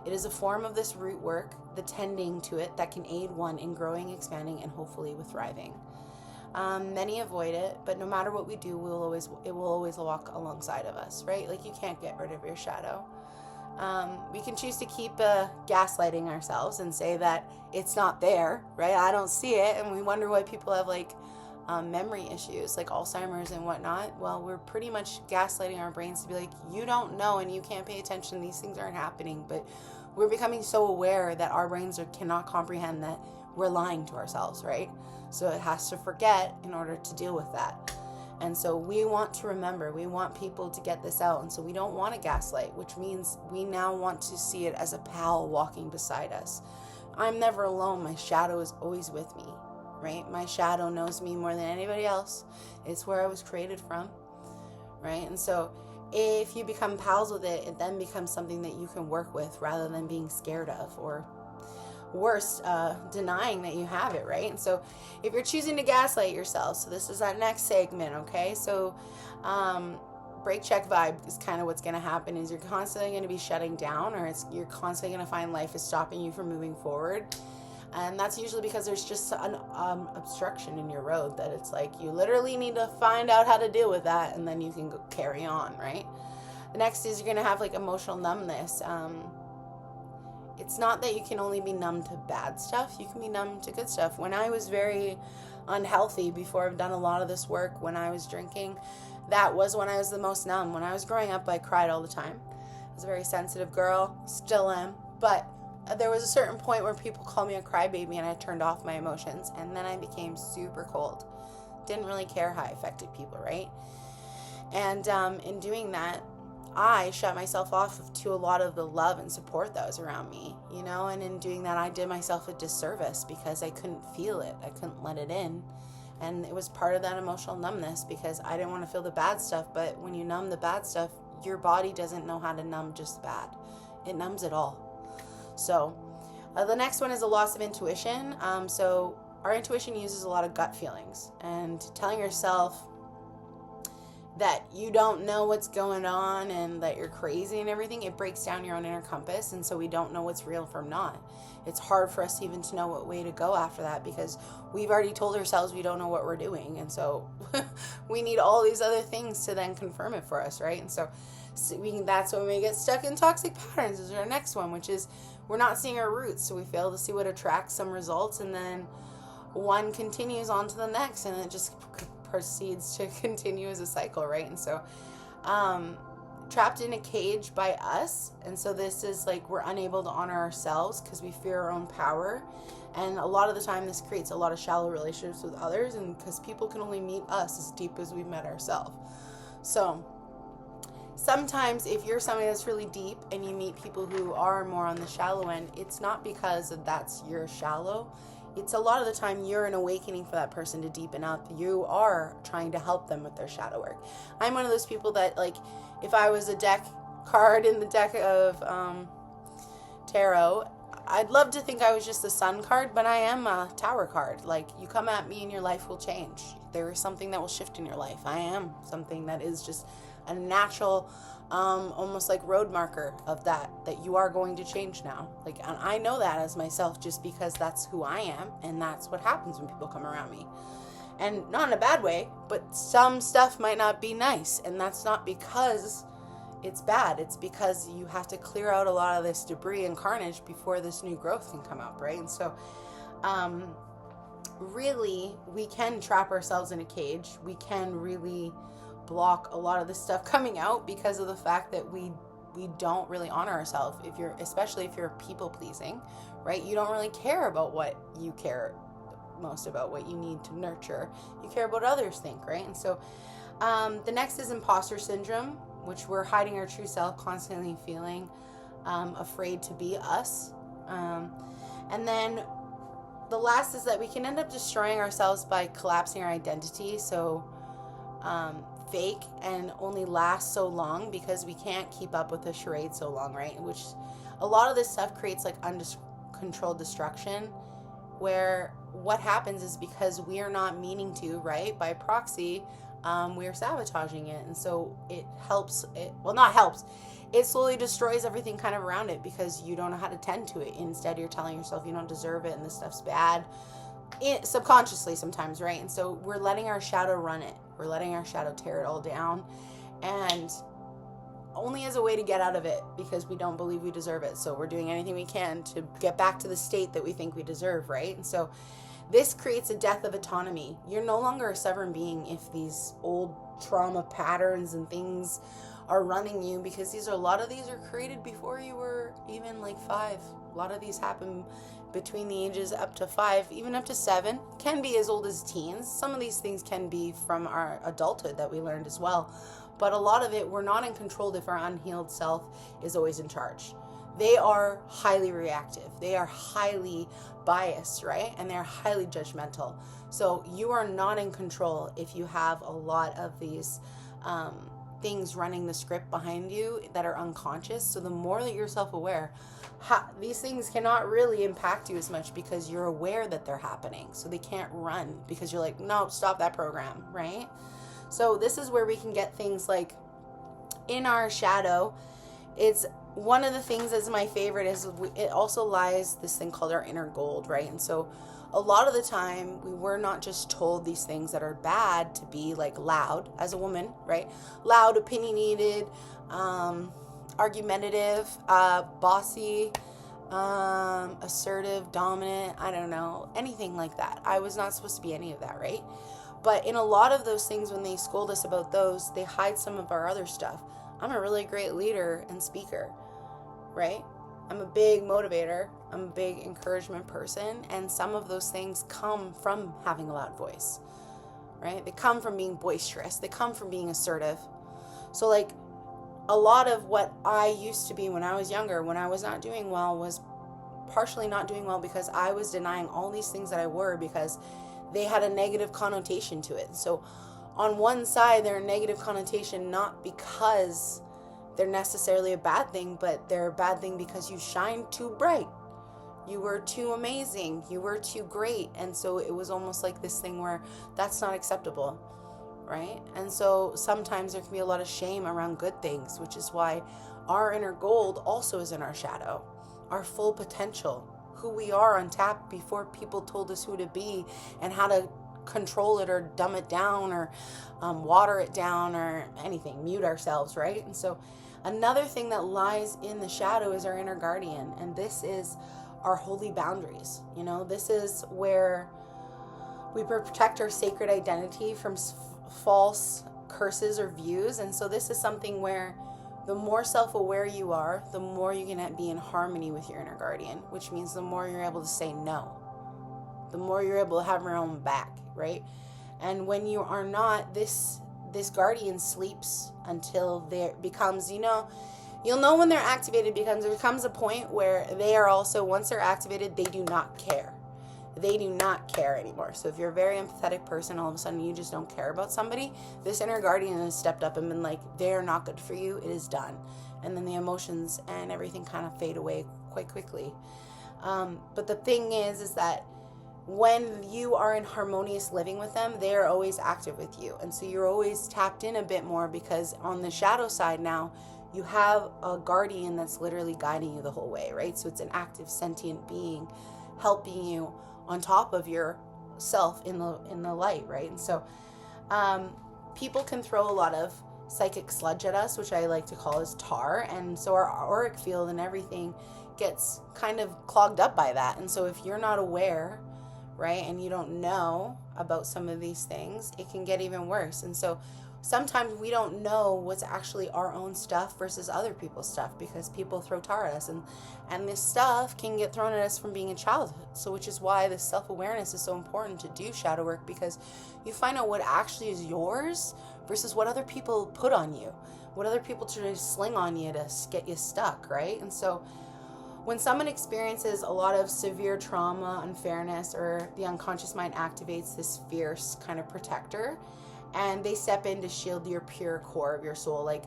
It is a form of this root work, the tending to it, that can aid one in growing, expanding, and hopefully with thriving. Many avoid it, but no matter what we do, it will always walk alongside of us, right? You can't get rid of your shadow. We can choose to keep gaslighting ourselves and say that it's not there, right? I don't see it. And we wonder why people have like memory issues like Alzheimer's and whatnot. Well, we're pretty much gaslighting our brains to be like, you don't know and you can't pay attention. These things aren't happening. But we're becoming so aware that our brains cannot comprehend that we're lying to ourselves, right? So it has to forget in order to deal with that. And so we want to remember, we want people to get this out. And so we don't want to gaslight, which means we now want to see it as a pal walking beside us. I'm never alone. My shadow is always with me, right? My shadow knows me more than anybody else. It's where I was created from, right? And so if you become pals with it, it then becomes something that you can work with rather than being scared of, or worse, denying that you have it, right? And so if you're choosing to gaslight yourself, so this is that next segment, okay? So break check vibe is kind of what's going to happen is you're constantly going to be shutting down, or you're constantly going to find life is stopping you from moving forward. And that's usually because there's just an obstruction in your road that it's like you literally need to find out how to deal with that, and then you can go carry on, right? The next is you're going to have like emotional numbness. It's not that you can only be numb to bad stuff. You can be numb to good stuff. When I was very unhealthy, before I've done a lot of this work, when I was drinking, that was when I was the most numb. When I was growing up, I cried all the time. I was a very sensitive girl, still am. But there was a certain point where people called me a crybaby and I turned off my emotions. And then I became super cold. Didn't really care how I affected people, right? And in doing that, I shut myself off to a lot of the love and support that was around me, you know, and in doing that, I did myself a disservice because I couldn't feel it. I couldn't let it in. And it was part of that emotional numbness because I didn't want to feel the bad stuff. But when you numb the bad stuff, your body doesn't know how to numb just the bad. It numbs it all. So the next one is a loss of intuition. So our intuition uses a lot of gut feelings, and telling yourself that you don't know what's going on and that you're crazy and everything, it breaks down your own inner compass, and so we don't know what's real from not. It's hard for us even to know what way to go after that because we've already told ourselves we don't know what we're doing, and so we need all these other things to then confirm it for us, right? And so that's when we get stuck in toxic patterns is our next one, which is we're not seeing our roots, so we fail to see what attracts some results, and then one continues on to the next, and it just proceeds to continue as a cycle, right? And so trapped in a cage by us, and so this is like we're unable to honor ourselves because we fear our own power, and a lot of the time this creates a lot of shallow relationships with others, and because people can only meet us as deep as we've met ourselves. So sometimes if you're somebody that's really deep and you meet people who are more on the shallow end, it's not because that's you're shallow. It's a lot of the time you're an awakening for that person to deepen up. You are trying to help them with their shadow work. I'm one of those people that, like, if I was a deck card in the deck of tarot, I'd love to think I was just the sun card, but I am a tower card. Like, you come at me and your life will change. There is something that will shift in your life. I am something that is just a natural almost like road marker of that you are going to change now. Like, and I know that as myself just because that's who I am, and that's what happens when people come around me. And not in a bad way, but some stuff might not be nice, and that's not because it's bad. It's because you have to clear out a lot of this debris and carnage before this new growth can come up, right? And so really we can trap ourselves in a cage. We can really block a lot of this stuff coming out because of the fact that we don't really honor ourselves. Especially if you're people pleasing, right? You don't really care about what you care most about, what you need to nurture. You care about what others think, right? And so the next is imposter syndrome, which we're hiding our true self, constantly feeling afraid to be us. And then the last is that we can end up destroying ourselves by collapsing our identity. So fake and only last so long because we can't keep up with the charade so long, right? Which a lot of this stuff creates like uncontrolled destruction, where what happens is because we are not meaning to, right? By proxy, we are sabotaging it. And so it slowly destroys everything kind of around it because you don't know how to tend to it. Instead, you're telling yourself you don't deserve it and this stuff's bad. Subconsciously sometimes, right? And so we're letting our shadow run it. We're letting our shadow tear it all down. And only as a way to get out of it because we don't believe we deserve it. So we're doing anything we can to get back to the state that we think we deserve, right? And so this creates a death of autonomy. You're no longer a sovereign being if these old trauma patterns and things are running you, because a lot of these are created before you were even like 5. A lot of these happen between the ages up to 5, even up to 7, can be as old as teens. Some of these things can be from our adulthood that we learned as well. But a lot of it, we're not in control if our unhealed self is always in charge. They are highly reactive. They are highly biased, right? And they're highly judgmental. So you are not in control if you have a lot of these things running the script behind you that are unconscious. So the more that you're self-aware, these things cannot really impact you as much because you're aware that they're happening. So they can't run because you're like, no, stop that program, right? So this is where we can get things like in our shadow. It's one of the things that's my favorite is it also lies this thing called our inner gold, right? And so a lot of the time we were not just told these things that are bad to be like loud as a woman, right? Loud, opinionated, argumentative, bossy, assertive, dominant, I don't know, anything like that. I was not supposed to be any of that, right? But in a lot of those things, when they scold us about those, they hide some of our other stuff. I'm a really great leader and speaker, right? I'm a big motivator. I'm a big encouragement person. And some of those things come from having a loud voice, right? They come from being boisterous. They come from being assertive. So like a lot of what I used to be when I was younger, when I was not doing well, was partially not doing well because I was denying all these things that I were because they had a negative connotation to it. So on one side, they're a negative connotation not because they're necessarily a bad thing, but they're a bad thing because you shined too bright. You were too amazing. You were too great. And so it was almost like this thing where that's not acceptable, right? And so sometimes there can be a lot of shame around good things, which is why our inner gold also is in our shadow, our full potential, who we are on tap before people told us who to be and how to control it or dumb it down or water it down or anything, mute ourselves, right? And so another thing that lies in the shadow is our inner guardian, and this is our holy boundaries. You know, this is where we protect our sacred identity from false curses or views. And so this is something where the more self-aware you are, the more you can be in harmony with your inner guardian, which means the more you're able to say no, the more you're able to have your own back, right? And when you are not, this guardian sleeps until there becomes, you'll know when they're activated because there becomes a point where they are also, once they're activated, they do not care. They do not care anymore. So if you're a very empathetic person, all of a sudden you just don't care about somebody, this inner guardian has stepped up and been like, they are not good for you. It is done. And then the emotions and everything kind of fade away quite quickly. But the thing is that when you are in harmonious living with them, they are always active with you. And so you're always tapped in a bit more because on the shadow side now, you have a guardian that's literally guiding you the whole way, right? So it's an active, sentient being helping you on top of yourself in the light, right? And so people can throw a lot of psychic sludge at us, which I like to call as tar, and so our auric field and everything gets kind of clogged up by that. And so if you're not aware, right, and you don't know about some of these things, it can get even worse. And so sometimes we don't know what's actually our own stuff versus other people's stuff because people throw tar at us, and this stuff can get thrown at us from being in childhood. So which is why this self-awareness is so important to do shadow work, because you find out what actually is yours versus what other people put on you, what other people try to sling on you to get you stuck, right? And so when someone experiences a lot of severe trauma, unfairness, or the unconscious mind activates this fierce kind of protector, and they step in to shield your pure core of your soul. Like,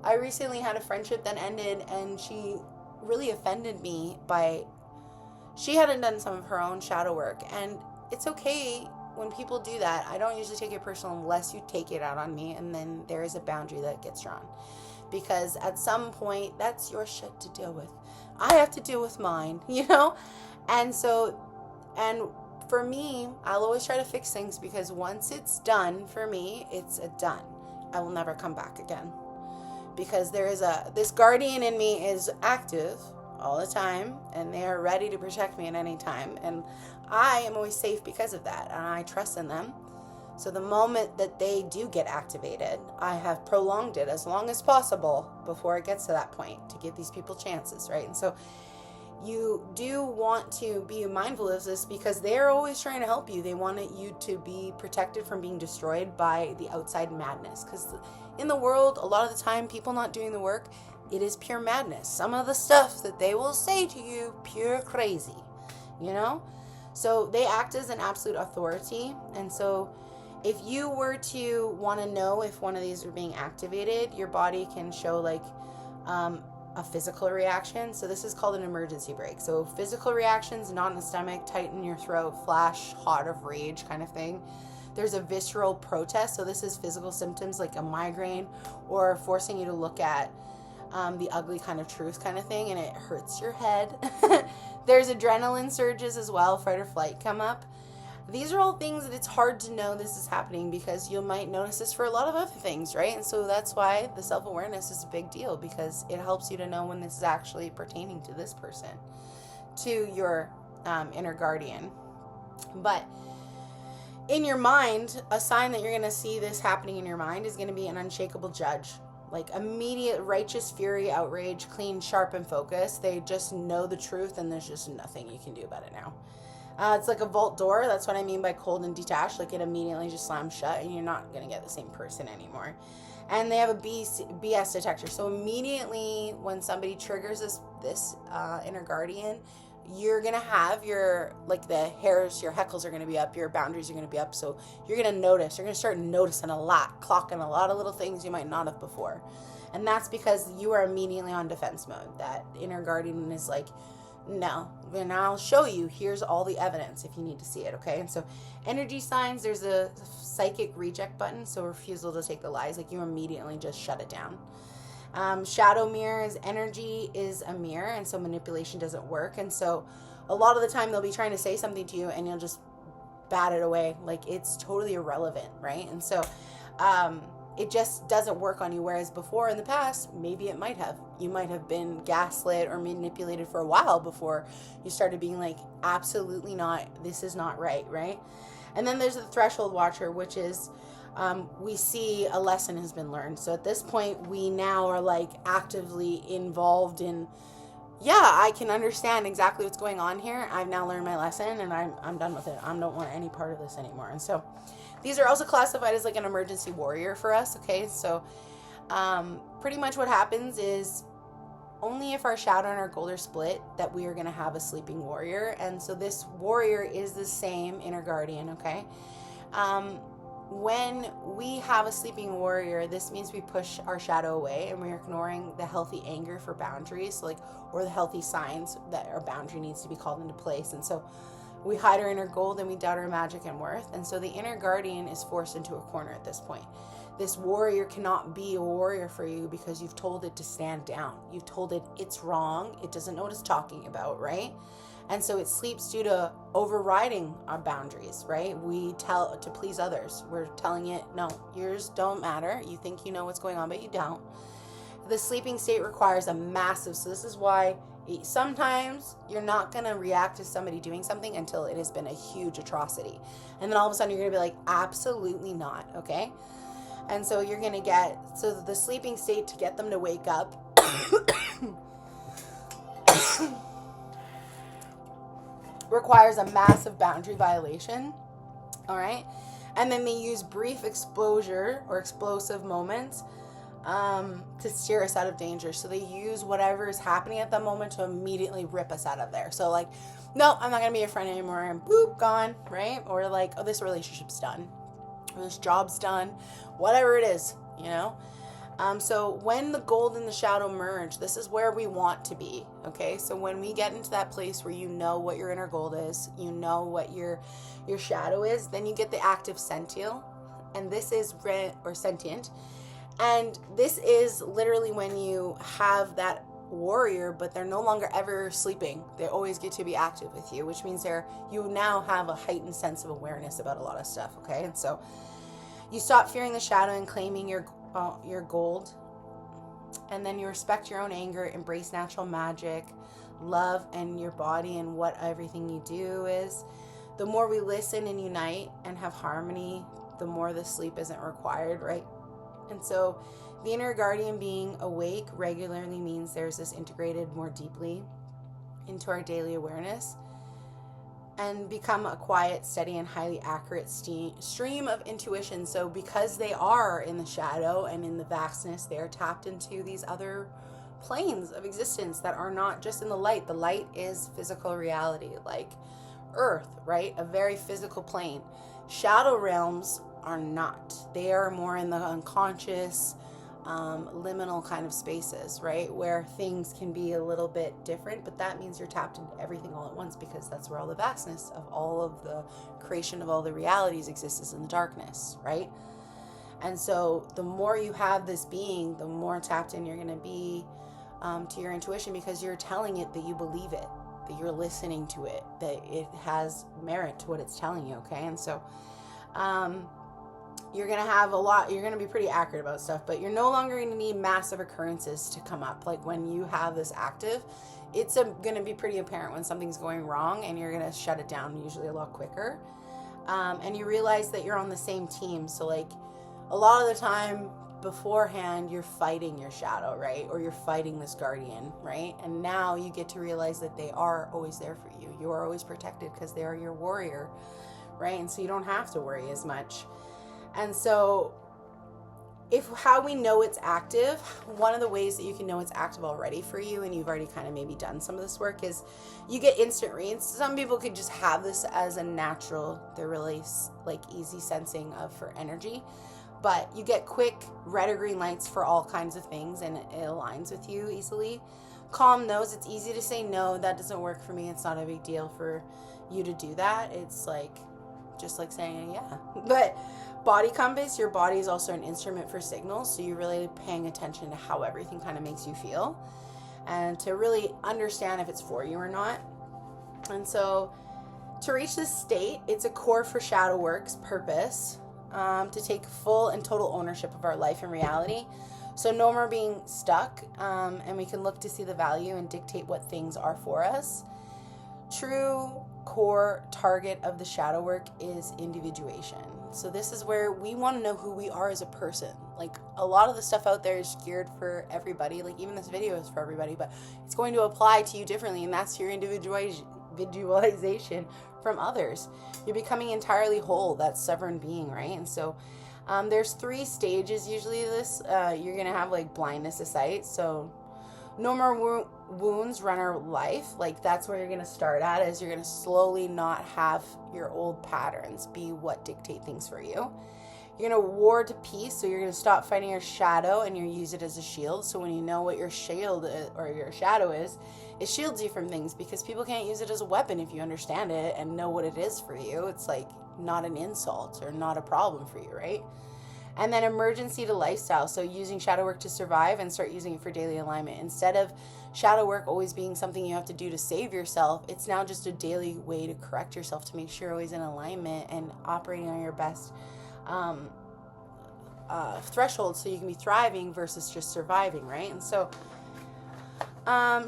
I recently had a friendship that ended, and she really offended me she hadn't done some of her own shadow work. And it's okay when people do that. I don't usually take it personal unless you take it out on me, and then there is a boundary that gets drawn. Because at some point, that's your shit to deal with. I have to deal with mine, And for me, I'll always try to fix things because once it's done for me, it's a done. I will never come back again. because this guardian in me is active all the time, and they are ready to protect me at any time. And I am always safe because of that, and I trust in them. So the moment that they do get activated, I have prolonged it as long as possible before it gets to that point, to give these people chances, right? And so you do want to be mindful of this, because they're always trying to help you. They want you to be protected from being destroyed by the outside madness, because in the world, a lot of the time, people not doing the work, it is pure madness. Some of the stuff that they will say to you, pure crazy, you know? So they act as an absolute authority. And so if you were to want to know if one of these are being activated, your body can show like a physical reaction. So this is called an emergency brake. So physical reactions, knot in the stomach, tight in your throat, flash, hot of rage kind of thing. There's a visceral protest. So this is physical symptoms like a migraine, or forcing you to look at the ugly kind of truth kind of thing, and it hurts your head. There's adrenaline surges as well, fight or flight come up. These are all things that it's hard to know this is happening, because you might notice this for a lot of other things, right? And so that's why the self-awareness is a big deal, because it helps you to know when this is actually pertaining to this person, to your inner guardian. But in your mind, a sign that you're going to see this happening in your mind is going to be an unshakable judge. Like immediate righteous fury, outrage, clean, sharp, and focused. They just know the truth, and there's just nothing you can do about it now. It's like a vault door. That's what I mean by cold and detached. Like it immediately just slams shut, and you're not going to get the same person anymore. And they have a BS detector. So immediately when somebody triggers this inner guardian, you're going to have your hairs, your heckles are going to be up, your boundaries are going to be up. So you're going to notice. You're going to start noticing a lot, clocking a lot of little things you might not have before. And that's because you are immediately on defense mode. That inner guardian is like, no, and I'll show you. Here's all the evidence if you need to see it, okay? And so energy signs, there's a psychic reject button, so refusal to take the lies. Like you immediately just shut it down. Shadow mirrors, energy is a mirror, and so manipulation doesn't work. And so a lot of the time they'll be trying to say something to you, and you'll just bat it away. Like it's totally irrelevant, right? And so it just doesn't work on you. Whereas before in the past, maybe it might have. You might have been gaslit or manipulated for a while before you started being like, absolutely not, this is not right, right? And then there's the threshold watcher, which is we see a lesson has been learned. So at this point, we now are like actively involved in, yeah, I can understand exactly what's going on here. I've now learned my lesson, and I'm done with it. I don't want any part of this anymore. And so these are also classified as like an emergency warrior for us, okay? So pretty much what happens is only if our shadow and our gold are split that we are going to have a sleeping warrior. And so this warrior is the same inner guardian, okay? When we have a sleeping warrior, this means we push our shadow away, and we're ignoring the healthy anger for boundaries, or the healthy signs that our boundary needs to be called into place. And so we hide our inner gold, and we doubt our magic and worth. And so the inner guardian is forced into a corner at this point. This warrior cannot be a warrior for you because you've told it to stand down. You've told it it's wrong. It doesn't know what it's talking about, right? And so it sleeps due to overriding our boundaries, right? We tell to please others. We're telling it, no, yours don't matter. You think you know what's going on, but you don't. The sleeping state requires a massive, so this is why sometimes you're not going to react to somebody doing something until it has been a huge atrocity. And then all of a sudden you're going to be like, absolutely not, okay? And so you're going to get, so the sleeping state to get them to wake up requires a massive boundary violation, all right? And then they use brief exposure or explosive moments to steer us out of danger. So they use whatever is happening at that moment to immediately rip us out of there. So like, no, I'm not going to be your friend anymore, and boop, gone, right? Or like, oh, this relationship's done, or this job's done, whatever it is, you know? So when the gold and the shadow merge, this is where we want to be, okay? So when we get into that place where you know what your inner gold is, you know what your shadow is, then you get the active sential, and this is sentient, and this is literally when you have that warrior, but they're no longer ever sleeping. They always get to be active with you, which means you now have a heightened sense of awareness about a lot of stuff, okay? And so you stop fearing the shadow and claiming your gold. And then you respect your own anger, embrace natural magic, love and your body and what everything you do is. The more we listen and unite and have harmony, the more the sleep isn't required, right? And so the inner guardian being awake regularly means there's this integrated more deeply into our daily awareness and become a quiet, steady, and highly accurate stream of intuition. So because they are in the shadow and in the vastness, they are tapped into these other planes of existence that are not just in the light. The light is physical reality, like Earth, right? A very physical plane. Shadow realms are not. They are more in the unconscious, liminal kind of spaces, right? Where things can be a little bit different, but that means you're tapped into everything all at once, because that's where all the vastness of all of the creation of all the realities exists, is in the darkness, right? And so the more you have this being, the more tapped in you're going to be to your intuition, because you're telling it that you believe it, that you're listening to it, that it has merit to what it's telling you, okay? And so you're going to have you're going to be pretty accurate about stuff, but you're no longer going to need massive occurrences to come up. Like when you have this active, it's going to be pretty apparent when something's going wrong, and you're going to shut it down usually a lot quicker. And you realize that you're on the same team. So like a lot of the time beforehand, you're fighting your shadow, right? Or you're fighting this guardian, right? And now you get to realize that they are always there for you. You are always protected because they are your warrior, right? And so you don't have to worry as much. And so how we know it's active, one of the ways that you can know it's active already for you, and you've already kind of maybe done some of this work, is you get instant reads. Some people could just have this as a natural, they're really like easy sensing for energy, but you get quick red or green lights for all kinds of things, and it aligns with you easily. Calm knows it's easy to say, no, that doesn't work for me. It's not a big deal for you to do that. It's like, just like saying, yeah. But body compass, your body is also an instrument for signals, so you're really paying attention to how everything kind of makes you feel, and to really understand if it's for you or not. And so to reach this state, it's a core for shadow work's purpose, to take full and total ownership of our life and reality. So no more being stuck, and we can look to see the value and dictate what things are for us. True core target of the shadow work is individuation. So this is where we want to know who we are as a person. Like a lot of the stuff out there is geared for everybody. Like even this video is for everybody, but it's going to apply to you differently, and that's your individualization from others. You're becoming entirely whole, that sovereign being, right? And so there's 3 stages usually of this. You're going to have like blindness of sight. So no more wounds run our life. Like that's where you're going to start at, is you're going to slowly not have your old patterns be what dictate things for you. You're going to ward to peace. So you're going to stop fighting your shadow, and you use it as a shield. So when you know what your shield is, or your shadow is, it shields you from things, because people can't use it as a weapon if you understand it and know what it is for you. It's like not an insult or not a problem for you, right? And then emergency to lifestyle. So using shadow work to survive, and start using it for daily alignment. Instead of shadow work always being something you have to do to save yourself, it's now just a daily way to correct yourself, to make sure you're always in alignment and operating on your best threshold, so you can be thriving versus just surviving, right? And so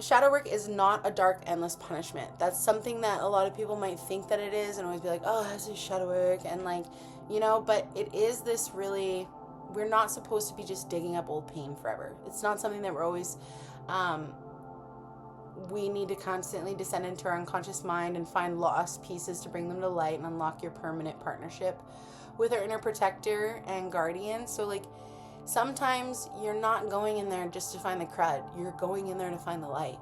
shadow work is not a dark, endless punishment. That's something that a lot of people might think that it is, and always be like, oh, that's just shadow work, and like, you know, but it is this really, we're not supposed to be just digging up old pain forever. It's not something that we're always, we need to constantly descend into our unconscious mind and find lost pieces to bring them to light and unlock your permanent partnership with our inner protector and guardian. So like, sometimes you're not going in there just to find the crud. You're going in there to find the light.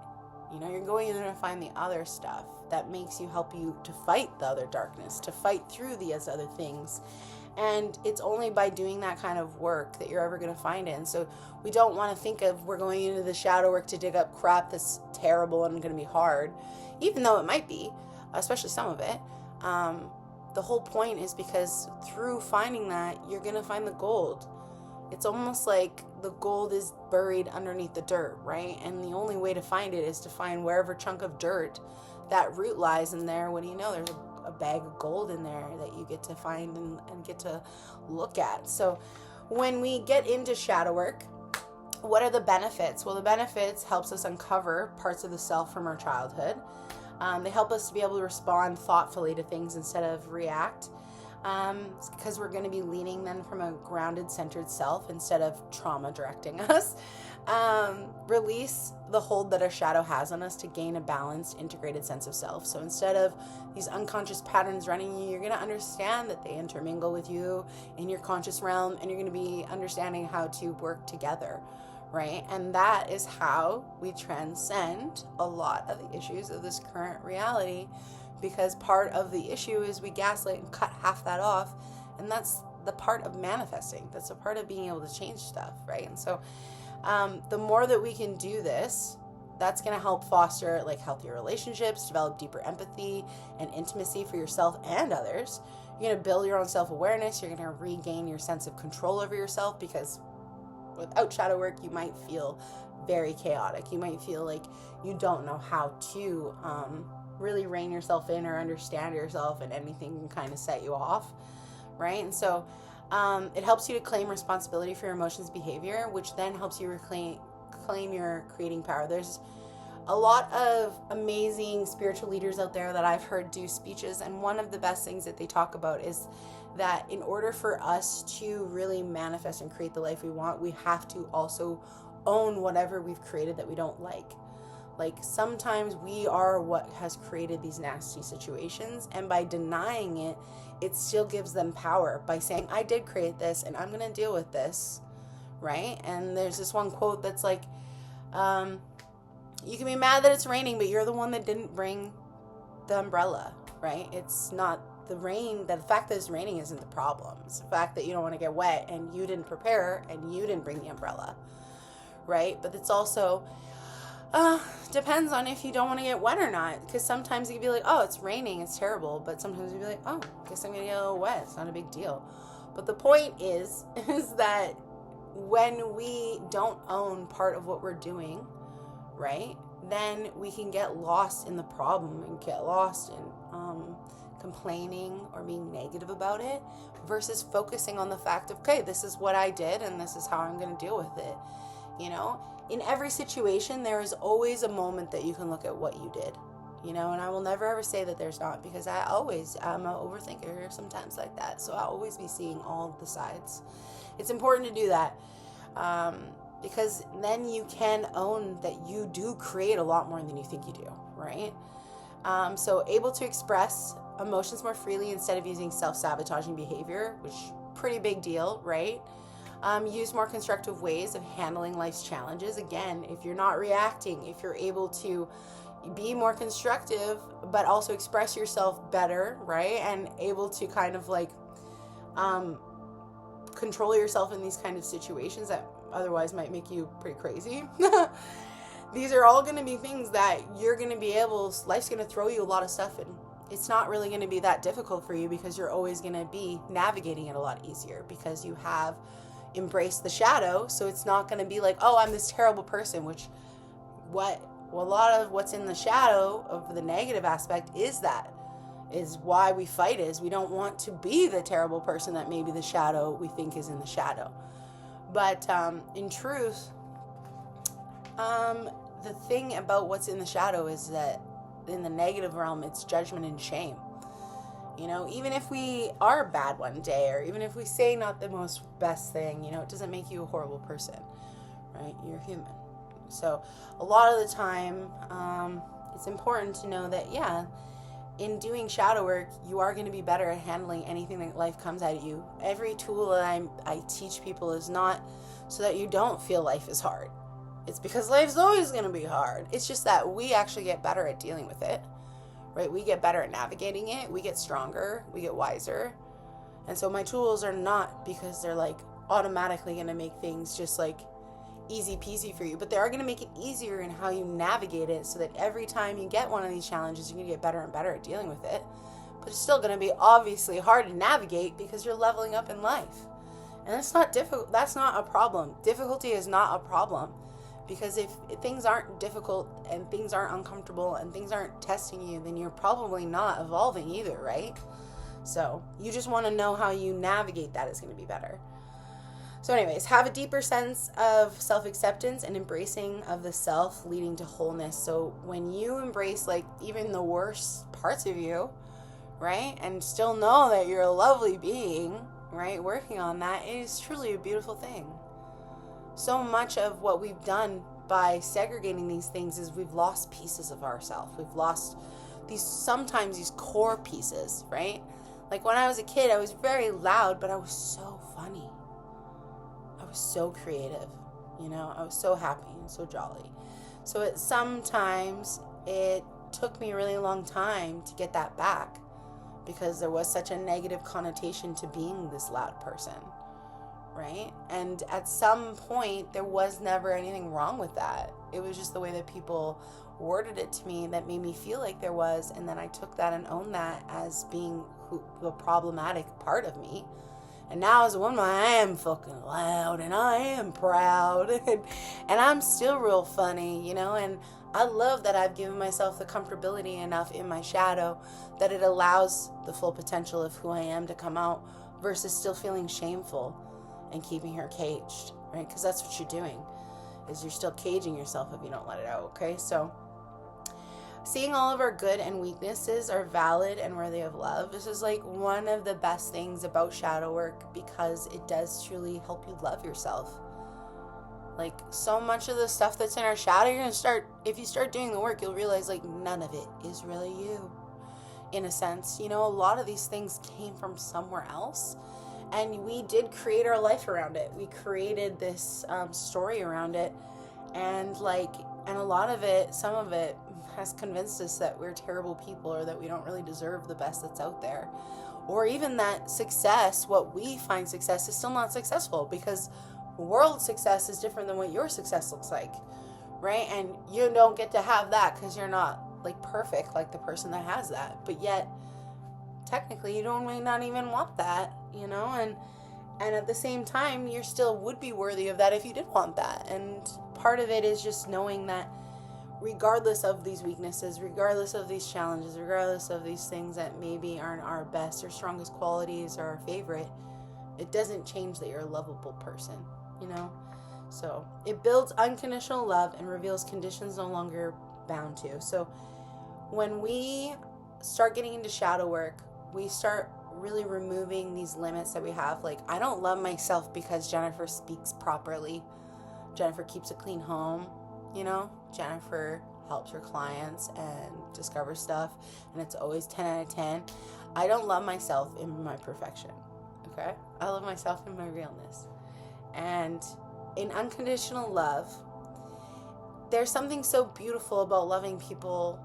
You know, you're going in there to find the other stuff that makes you, help you to fight the other darkness, to fight through these other things. And it's only by doing that kind of work that you're ever going to find it. And so we don't want to think of, we're going into the shadow work to dig up crap that's terrible and going to be hard, even though it might be, especially some of it. The whole point is because through finding that, you're going to find the gold. It's almost like the gold is buried underneath the dirt, right? And the only way to find it is to find wherever chunk of dirt that root lies in there. What do you know? There's a bag of gold in there that you get to find and get to look at. So when we get into shadow work, What are the benefits? Well, the benefits helps us uncover parts of the self from our childhood. They help us to be able to respond thoughtfully to things instead of react, because we're going to be leaning then from a grounded, centered self instead of trauma directing us. Release the hold that our shadow has on us to gain a balanced, integrated sense of self. So instead of these unconscious patterns running you, you're going to understand that they intermingle with you in your conscious realm, and you're going to be understanding how to work together, right? And that is how we transcend a lot of the issues of this current reality, because part of the issue is we gaslight and cut half that off, and that's the part of manifesting. That's a part of being able to change stuff, right? And so the more that we can do this, that's going to help foster like healthier relationships, develop deeper empathy and intimacy for yourself and others. You're going to build your own self-awareness. You're going to regain your sense of control over yourself, because without shadow work, you might feel very chaotic. You might feel like you don't know how to really rein yourself in or understand yourself, and anything can kind of set you off, right? And so it helps you to claim responsibility for your emotions, behavior, which then helps you claim your creating power. There's a lot of amazing spiritual leaders out there that I've heard do speeches, and one of the best things that they talk about is that in order for us to really manifest and create the life we want, we have to also own whatever we've created that we don't like. Like, sometimes we are what has created these nasty situations, and by denying it, it still gives them power by saying, I did create this and I'm going to deal with this, right? And there's this one quote that's like, you can be mad that it's raining, but you're the one that didn't bring the umbrella, right? It's not the rain, the fact that it's raining isn't the problem. It's the fact that you don't want to get wet and you didn't prepare and you didn't bring the umbrella, right? But it's also depends on if you don't want to get wet or not, because sometimes you can be like, oh, it's raining, it's terrible, but sometimes you'll be like, oh, I guess I'm gonna get a little wet, it's not a big deal. But the point is that when we don't own part of what we're doing, right, then we can get lost in the problem and get lost in complaining or being negative about it, versus focusing on the fact of, okay, this is what I did and this is how I'm going to deal with it. You know, in every situation, there is always a moment that you can look at what you did, you know, and I will never ever say that there's not, because I'm an overthinker sometimes like that. So I'll always be seeing all the sides. It's important to do that, because then you can own that you do create a lot more than you think you do, right? So able to express emotions more freely instead of using self-sabotaging behavior, which pretty big deal, right? Use more constructive ways of handling life's challenges. Again, if you're not reacting, if you're able to be more constructive, but also express yourself better, right? And able to kind of like control yourself in these kind of situations that otherwise might make you pretty crazy. These are all going to be things that you're going to be life's going to throw you a lot of stuff in. It's not really going to be that difficult for you, because you're always going to be navigating it a lot easier, because you have embraced the shadow. So it's not going to be like, oh, I'm this terrible person, which a lot of what's in the shadow of the negative aspect is why we fight, is we don't want to be the terrible person that maybe the shadow we think is in the shadow. But in truth, the thing about what's in the shadow is that in the negative realm, it's judgment and shame. You know, even if we are bad one day, or even if we say not the most best thing, you know, it doesn't make you a horrible person, right? You're human. So a lot of the time, it's important to know that, yeah, in doing shadow work, you are going to be better at handling anything that life comes at you. Every tool that I teach people is not so that you don't feel life is hard. It's because life's always going to be hard. It's just that we actually get better at dealing with it, right? We get better at navigating it. We get stronger. We get wiser. And so my tools are not because they're like automatically going to make things just like easy peasy for you, but they are going to make it easier in how you navigate it, so that every time you get one of these challenges, you're going to get better and better at dealing with it. But it's still going to be obviously hard to navigate, because you're leveling up in life. And that's not difficult. That's not a problem. Difficulty is not a problem. Because if things aren't difficult and things aren't uncomfortable and things aren't testing you, then you're probably not evolving either, right? So you just want to know how you navigate that is going to be better. So anyways, have a deeper sense of self-acceptance and embracing of the self leading to wholeness. So when you embrace like even the worst parts of you, right, and still know that you're a lovely being, right, working on that, it is truly a beautiful thing. So much of what we've done by segregating these things is we've lost pieces of ourselves. We've lost sometimes these core pieces, right? Like when I was a kid, I was very loud, but I was so funny. I was so creative, I was so happy and so jolly. So sometimes it took me a really long time to get that back because there was such a negative connotation to being this loud person, right? And at some point, there was never anything wrong with that. It was just the way that people worded it to me that made me feel like there was, and then I took that and owned that as being the problematic part of me. And now as a woman, I am fucking loud and I am proud and I'm still real funny, and I love that I've given myself the comfortability enough in my shadow that it allows the full potential of who I am to come out versus still feeling shameful and keeping her caged, right? Because that's what you're doing, is you're still caging yourself if you don't let it out, okay? So seeing all of our good and weaknesses are valid and worthy of love. This is like one of the best things about shadow work because it does truly help you love yourself. Like so much of the stuff that's in our shadow, if you start doing the work, you'll realize like none of it is really you. In a sense, a lot of these things came from somewhere else and we did create our life around it. We created this story around it and a lot of it, some of it has convinced us that we're terrible people or that we don't really deserve the best that's out there. Or even that success, what we find success, is still not successful because world success is different than what your success looks like, right? And you don't get to have that because you're not like perfect like the person that has that. But yet, technically, you may not even want that, and at the same time, you still would be worthy of that if you did want that. And part of it is just knowing that regardless of these weaknesses, regardless of these challenges, regardless of these things that maybe aren't our best or strongest qualities or our favorite, it doesn't change that you're a lovable person, So it builds unconditional love and reveals conditions no longer bound to. So when we start getting into shadow work, we start really removing these limits that we have. Like, I don't love myself because Jennifer speaks properly. Jennifer keeps a clean home. Jennifer helps her clients and discovers stuff, and it's always 10 out of 10. I don't love myself in my perfection, okay? I love myself in my realness. And in unconditional love, there's something so beautiful about loving people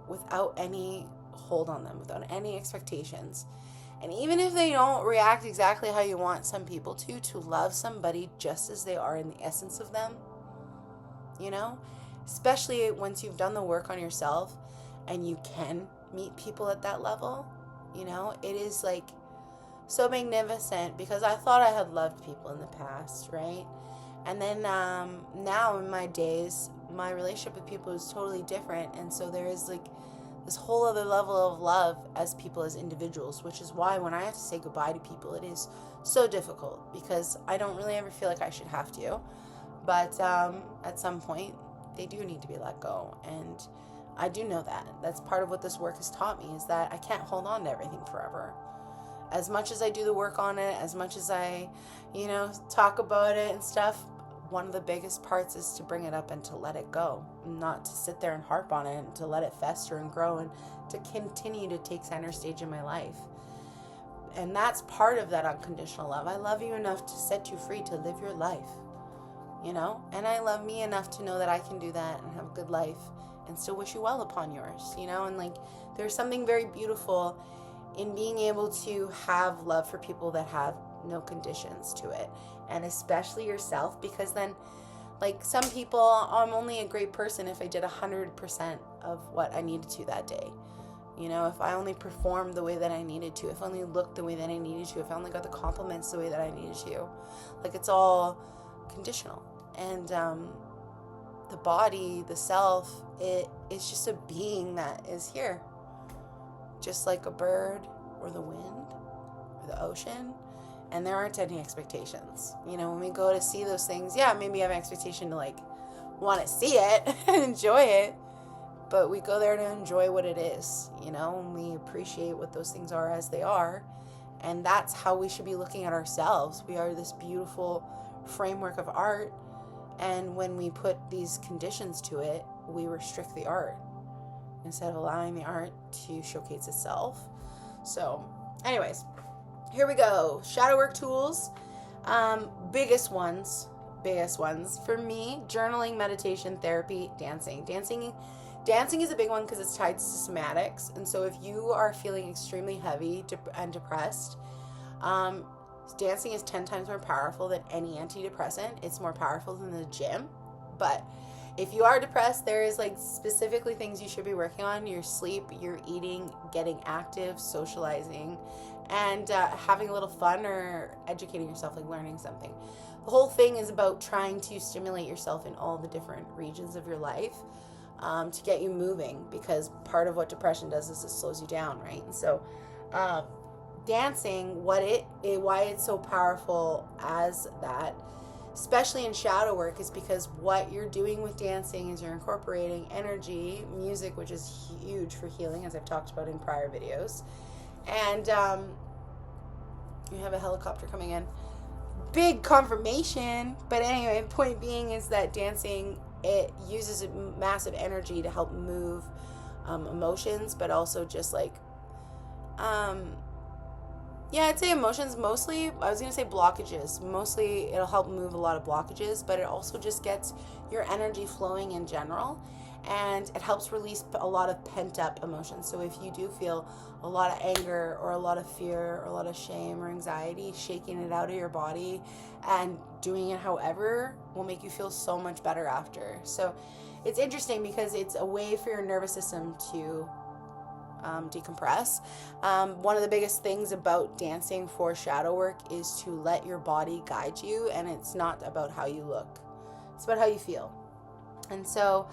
without any hold on them, without any expectations. And even if they don't react exactly how you want some people to love somebody just as they are in the essence of them, especially once you've done the work on yourself and you can meet people at that level, it is like so magnificent because I thought I had loved people in the past, right? And then now in my days, my relationship with people is totally different. And so there is like this whole other level of love as people, as individuals, which is why when I have to say goodbye to people, it is so difficult because I don't really ever feel like I should have to. But at some point, they do need to be let go. And I do know that. That's part of what this work has taught me, is that I can't hold on to everything forever. As much as I do the work on it, as much as I, talk about it and stuff, one of the biggest parts is to bring it up and to let it go. Not to sit there and harp on it, and to let it fester and grow and to continue to take center stage in my life. And that's part of that unconditional love. I love you enough to set you free to live your life. And I love me enough to know that I can do that and have a good life and still wish you well upon yours, and there's something very beautiful in being able to have love for people that have no conditions to it, and especially yourself, because then some people, I'm only a great person if I did 100% of what I needed to that day. If I only performed the way that I needed to, if I only looked the way that I needed to, if I only got the compliments the way that I needed to, it's all conditional. And the body, the self, it's just a being that is here, just like a bird or the wind or the ocean. and there aren't any expectations. You know, when we go to see those things, yeah, maybe have an expectation to like want to see it and enjoy it, but we go there to enjoy what it is, you know, and we appreciate what those things are as they are. And that's how we should be looking at ourselves. We are this beautiful framework of art, and when we put these conditions to it, we restrict the art instead of allowing the art to showcase itself. So anyways, here we go. Shadow work tools. Biggest ones for me: journaling, meditation, therapy, dancing. Dancing is a big one because it's tied to somatics. And so if you are feeling extremely heavy and depressed, dancing is 10 times more powerful than any antidepressant. It's more powerful than the gym. But if you are depressed, there is like specifically things you should be working on: your sleep, your eating, getting active, socializing, and having a little fun or educating yourself, like learning something. The whole thing is about trying to stimulate yourself in all the different regions of your life, to get you moving, because part of what depression does is it slows you down, right? And so dancing, why it's so powerful as that, especially in shadow work, is because what you're doing with dancing is you're incorporating energy, music, which is huge for healing, as I've talked about in prior videos. And you have a helicopter coming in. Big confirmation. But anyway, point being is that dancing, it uses massive energy to help move emotions, but also just like I'd say emotions mostly. I was going to say blockages. Mostly it'll help move a lot of blockages, but it also just gets your energy flowing in general, and it helps release a lot of pent-up emotions. So if you do feel a lot of anger or a lot of fear or a lot of shame or anxiety, shaking it out of your body and doing it however will make you feel so much better after. So it's interesting because it's a way for your nervous system to decompress. One of the biggest things about dancing for shadow work is to let your body guide you, and it's not about how you look. It's about how you feel. And so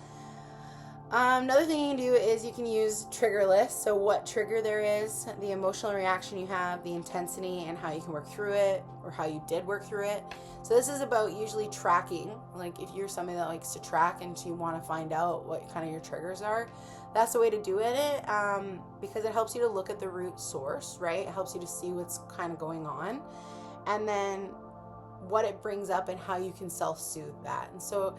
another thing you can do is you can use trigger lists. So what trigger there is, the emotional reaction you have, the intensity, and how you can work through it, or how you did work through it. So this is about usually tracking. Like if you're somebody that likes to track and to want to find out what kind of your triggers are, that's the way to do it, because it helps you to look at the root source, right? It helps you to see what's kind of going on, and then what it brings up and how you can self-soothe that. And so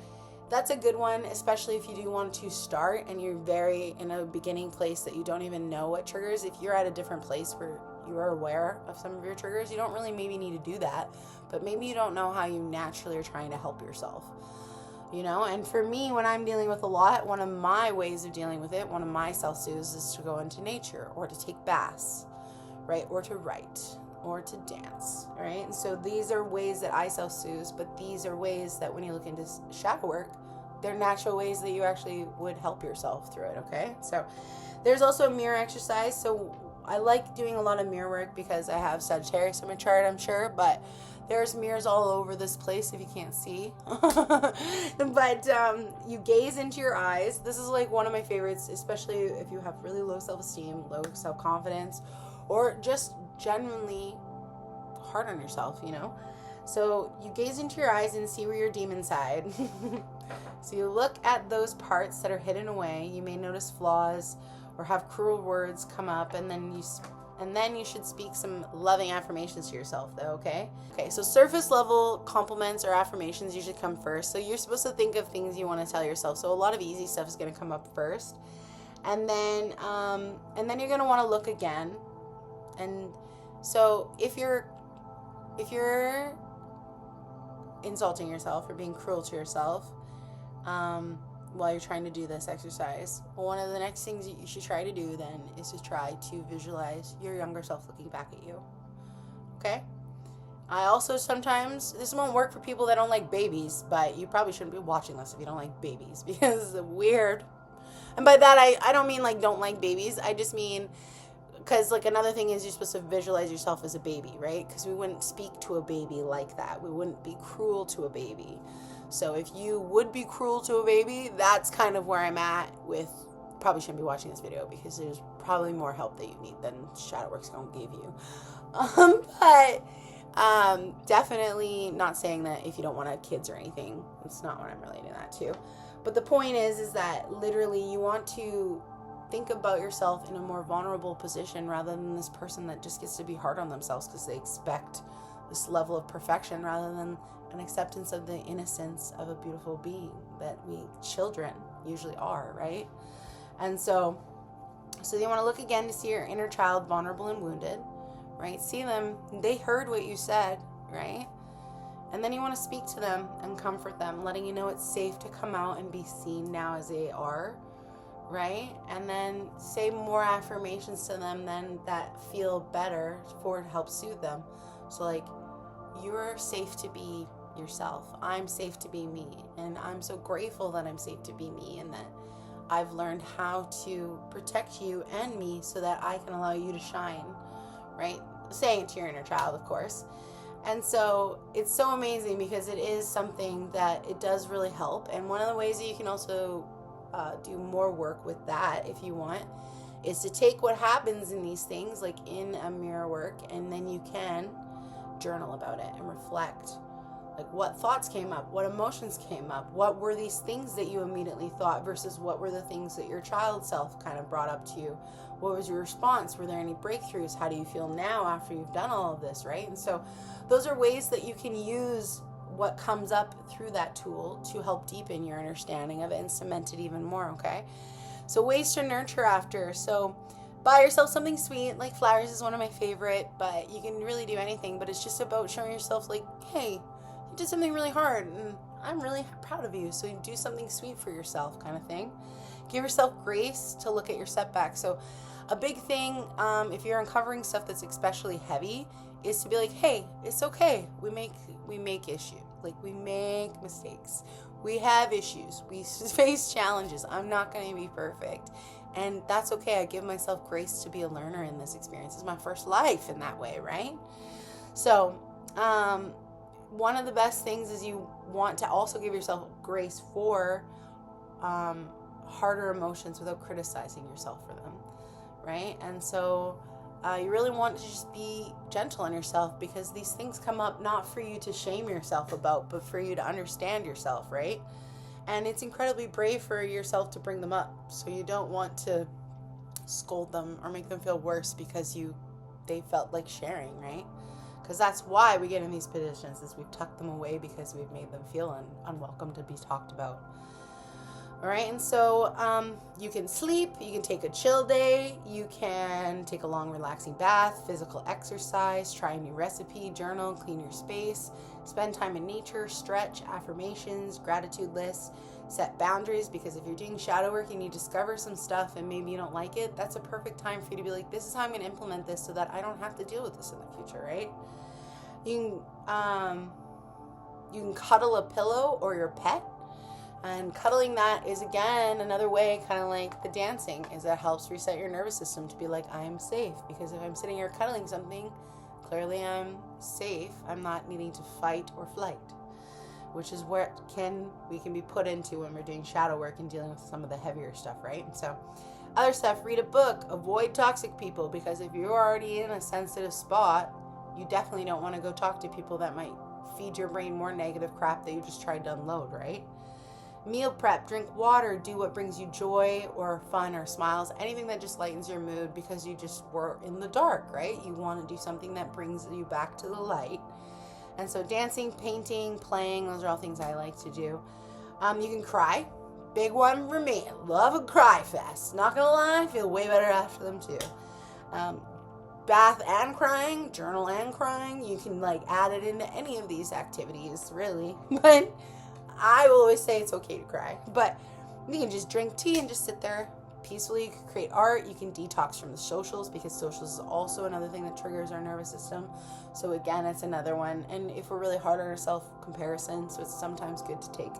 that's a good one, especially if you do want to start and you're very in a beginning place that you don't even know what triggers. If you're at a different place where you are aware of some of your triggers, you don't really maybe need to do that, but maybe you don't know how you naturally are trying to help yourself. You know, and for me, when I'm dealing with a lot, one of my ways of dealing with it, one of my self-soothes is to go into nature, or to take baths, right? Or to write, or to dance, right? And so these are ways that I self-soothe, but these are ways that when you look into shadow work, they're natural ways that you actually would help yourself through it, okay? So there's also a mirror exercise. So I like doing a lot of mirror work because I have Sagittarius in my chart, I'm sure, but there's mirrors all over this place if you can't see. But you gaze into your eyes. This is like one of my favorites, especially if you have really low self-esteem, low self-confidence, or just genuinely hard on yourself, you know? So you gaze into your eyes and see where your demons hide. So you look at those parts that are hidden away. You may notice flaws or have cruel words come up, and then you should speak some loving affirmations to yourself, though, okay? Okay, so surface level compliments or affirmations usually come first. So you're supposed to think of things you want to tell yourself. So a lot of easy stuff is going to come up first. And then you're going to want to look again. And so if you're insulting yourself or being cruel to yourself, while you're trying to do this exercise, one of the next things you should try to do then is to try to visualize your younger self looking back at you. Okay? I also sometimes, this won't work for people that don't like babies, but you probably shouldn't be watching this if you don't like babies, because it's weird. And by that, I don't mean like don't like babies. I just mean, because like another thing is you're supposed to visualize yourself as a baby, right? Because we wouldn't speak to a baby like that. We wouldn't be cruel to a baby. So if you would be cruel to a baby, that's kind of where I'm at with, probably shouldn't be watching this video because there's probably more help that you need than Shadowworks gonna give you. But Definitely not saying that if you don't want to have kids or anything. It's not what I'm relating that to. But the point is that literally you want to think about yourself in a more vulnerable position rather than this person that just gets to be hard on themselves because they expect this level of perfection rather than an acceptance of the innocence of a beautiful being that we children usually are, right? And so you want to look again to see your inner child vulnerable and wounded, right? See them, they heard what you said, right? And then you want to speak to them and comfort them, letting you know it's safe to come out and be seen now as they are, right? And then say more affirmations to them then that feel better for to help soothe them. So like, you're safe to be yourself. I'm safe to be me. And I'm so grateful that I'm safe to be me and that I've learned how to protect you and me so that I can allow you to shine, right? Saying it to your inner child, of course. And so it's so amazing because it is something that it does really help. And one of the ways that you can also do more work with that, if you want, is to take what happens in these things, like in a mirror work, and then you can journal about it and reflect. Like, what thoughts came up? What emotions came up? What were these things that you immediately thought versus what were the things that your child self kind of brought up to you? What was your response? Were there any breakthroughs? How do you feel now after you've done all of this, right? And so those are ways that you can use what comes up through that tool to help deepen your understanding of it and cement it even more, okay? So ways to nurture after. So buy yourself something sweet, like flowers is one of my favorite, but you can really do anything. But it's just about showing yourself like, hey, you did something really hard and I'm really proud of you. So you do something sweet for yourself kind of thing. Give yourself grace to look at your setbacks. So a big thing, if you're uncovering stuff that's especially heavy, is to be like, hey, it's okay. We make issues. Like, we make mistakes. We have issues. We face challenges. I'm not going to be perfect. And that's okay. I give myself grace to be a learner in this experience. It's my first life in that way, right? So, one of the best things is you want to also give yourself grace for harder emotions without criticizing yourself for them, right? And so you really want to just be gentle on yourself because these things come up not for you to shame yourself about, but for you to understand yourself, right? And it's incredibly brave for yourself to bring them up. So you don't want to scold them or make them feel worse because they felt like sharing, right? Because that's why we get in these positions, is we've tucked them away because we've made them feel unwelcome to be talked about. All right, and so you can sleep, you can take a chill day, you can take a long relaxing bath, physical exercise, try a new recipe, journal, clean your space, spend time in nature, stretch, affirmations, gratitude lists, set boundaries, because if you're doing shadow work and you discover some stuff and maybe you don't like it, that's a perfect time for you to be like, this is how I'm going to implement this so that I don't have to deal with this in the future, right? You can cuddle a pillow or your pet. And cuddling that is, again, another way, kind of like the dancing, is that helps reset your nervous system to be like, I'm safe. Because if I'm sitting here cuddling something, clearly I'm safe. I'm not needing to fight or flight, which is where we can be put into when we're doing shadow work and dealing with some of the heavier stuff, right? And so other stuff, read a book, avoid toxic people, because if you're already in a sensitive spot, you definitely don't want to go talk to people that might feed your brain more negative crap that you just tried to unload, right? Meal prep, drink water, do what brings you joy or fun or smiles, anything that just lightens your mood because you just were in the dark, right? You want to do something that brings you back to the light. And so dancing, painting, playing, those are all things I like to do. You can cry. Big one for me. Love a cry fest. Not gonna lie, I feel way better after them too. Bath and crying, journal and crying. You can add it into any of these activities, really. But I will always say it's okay to cry, but you can just drink tea and just sit there peacefully. You can create art. You can detox from the socials, because socials is also another thing that triggers our nervous system. So again, it's another one. And if we're really hard on our self-comparison, so it's sometimes good to take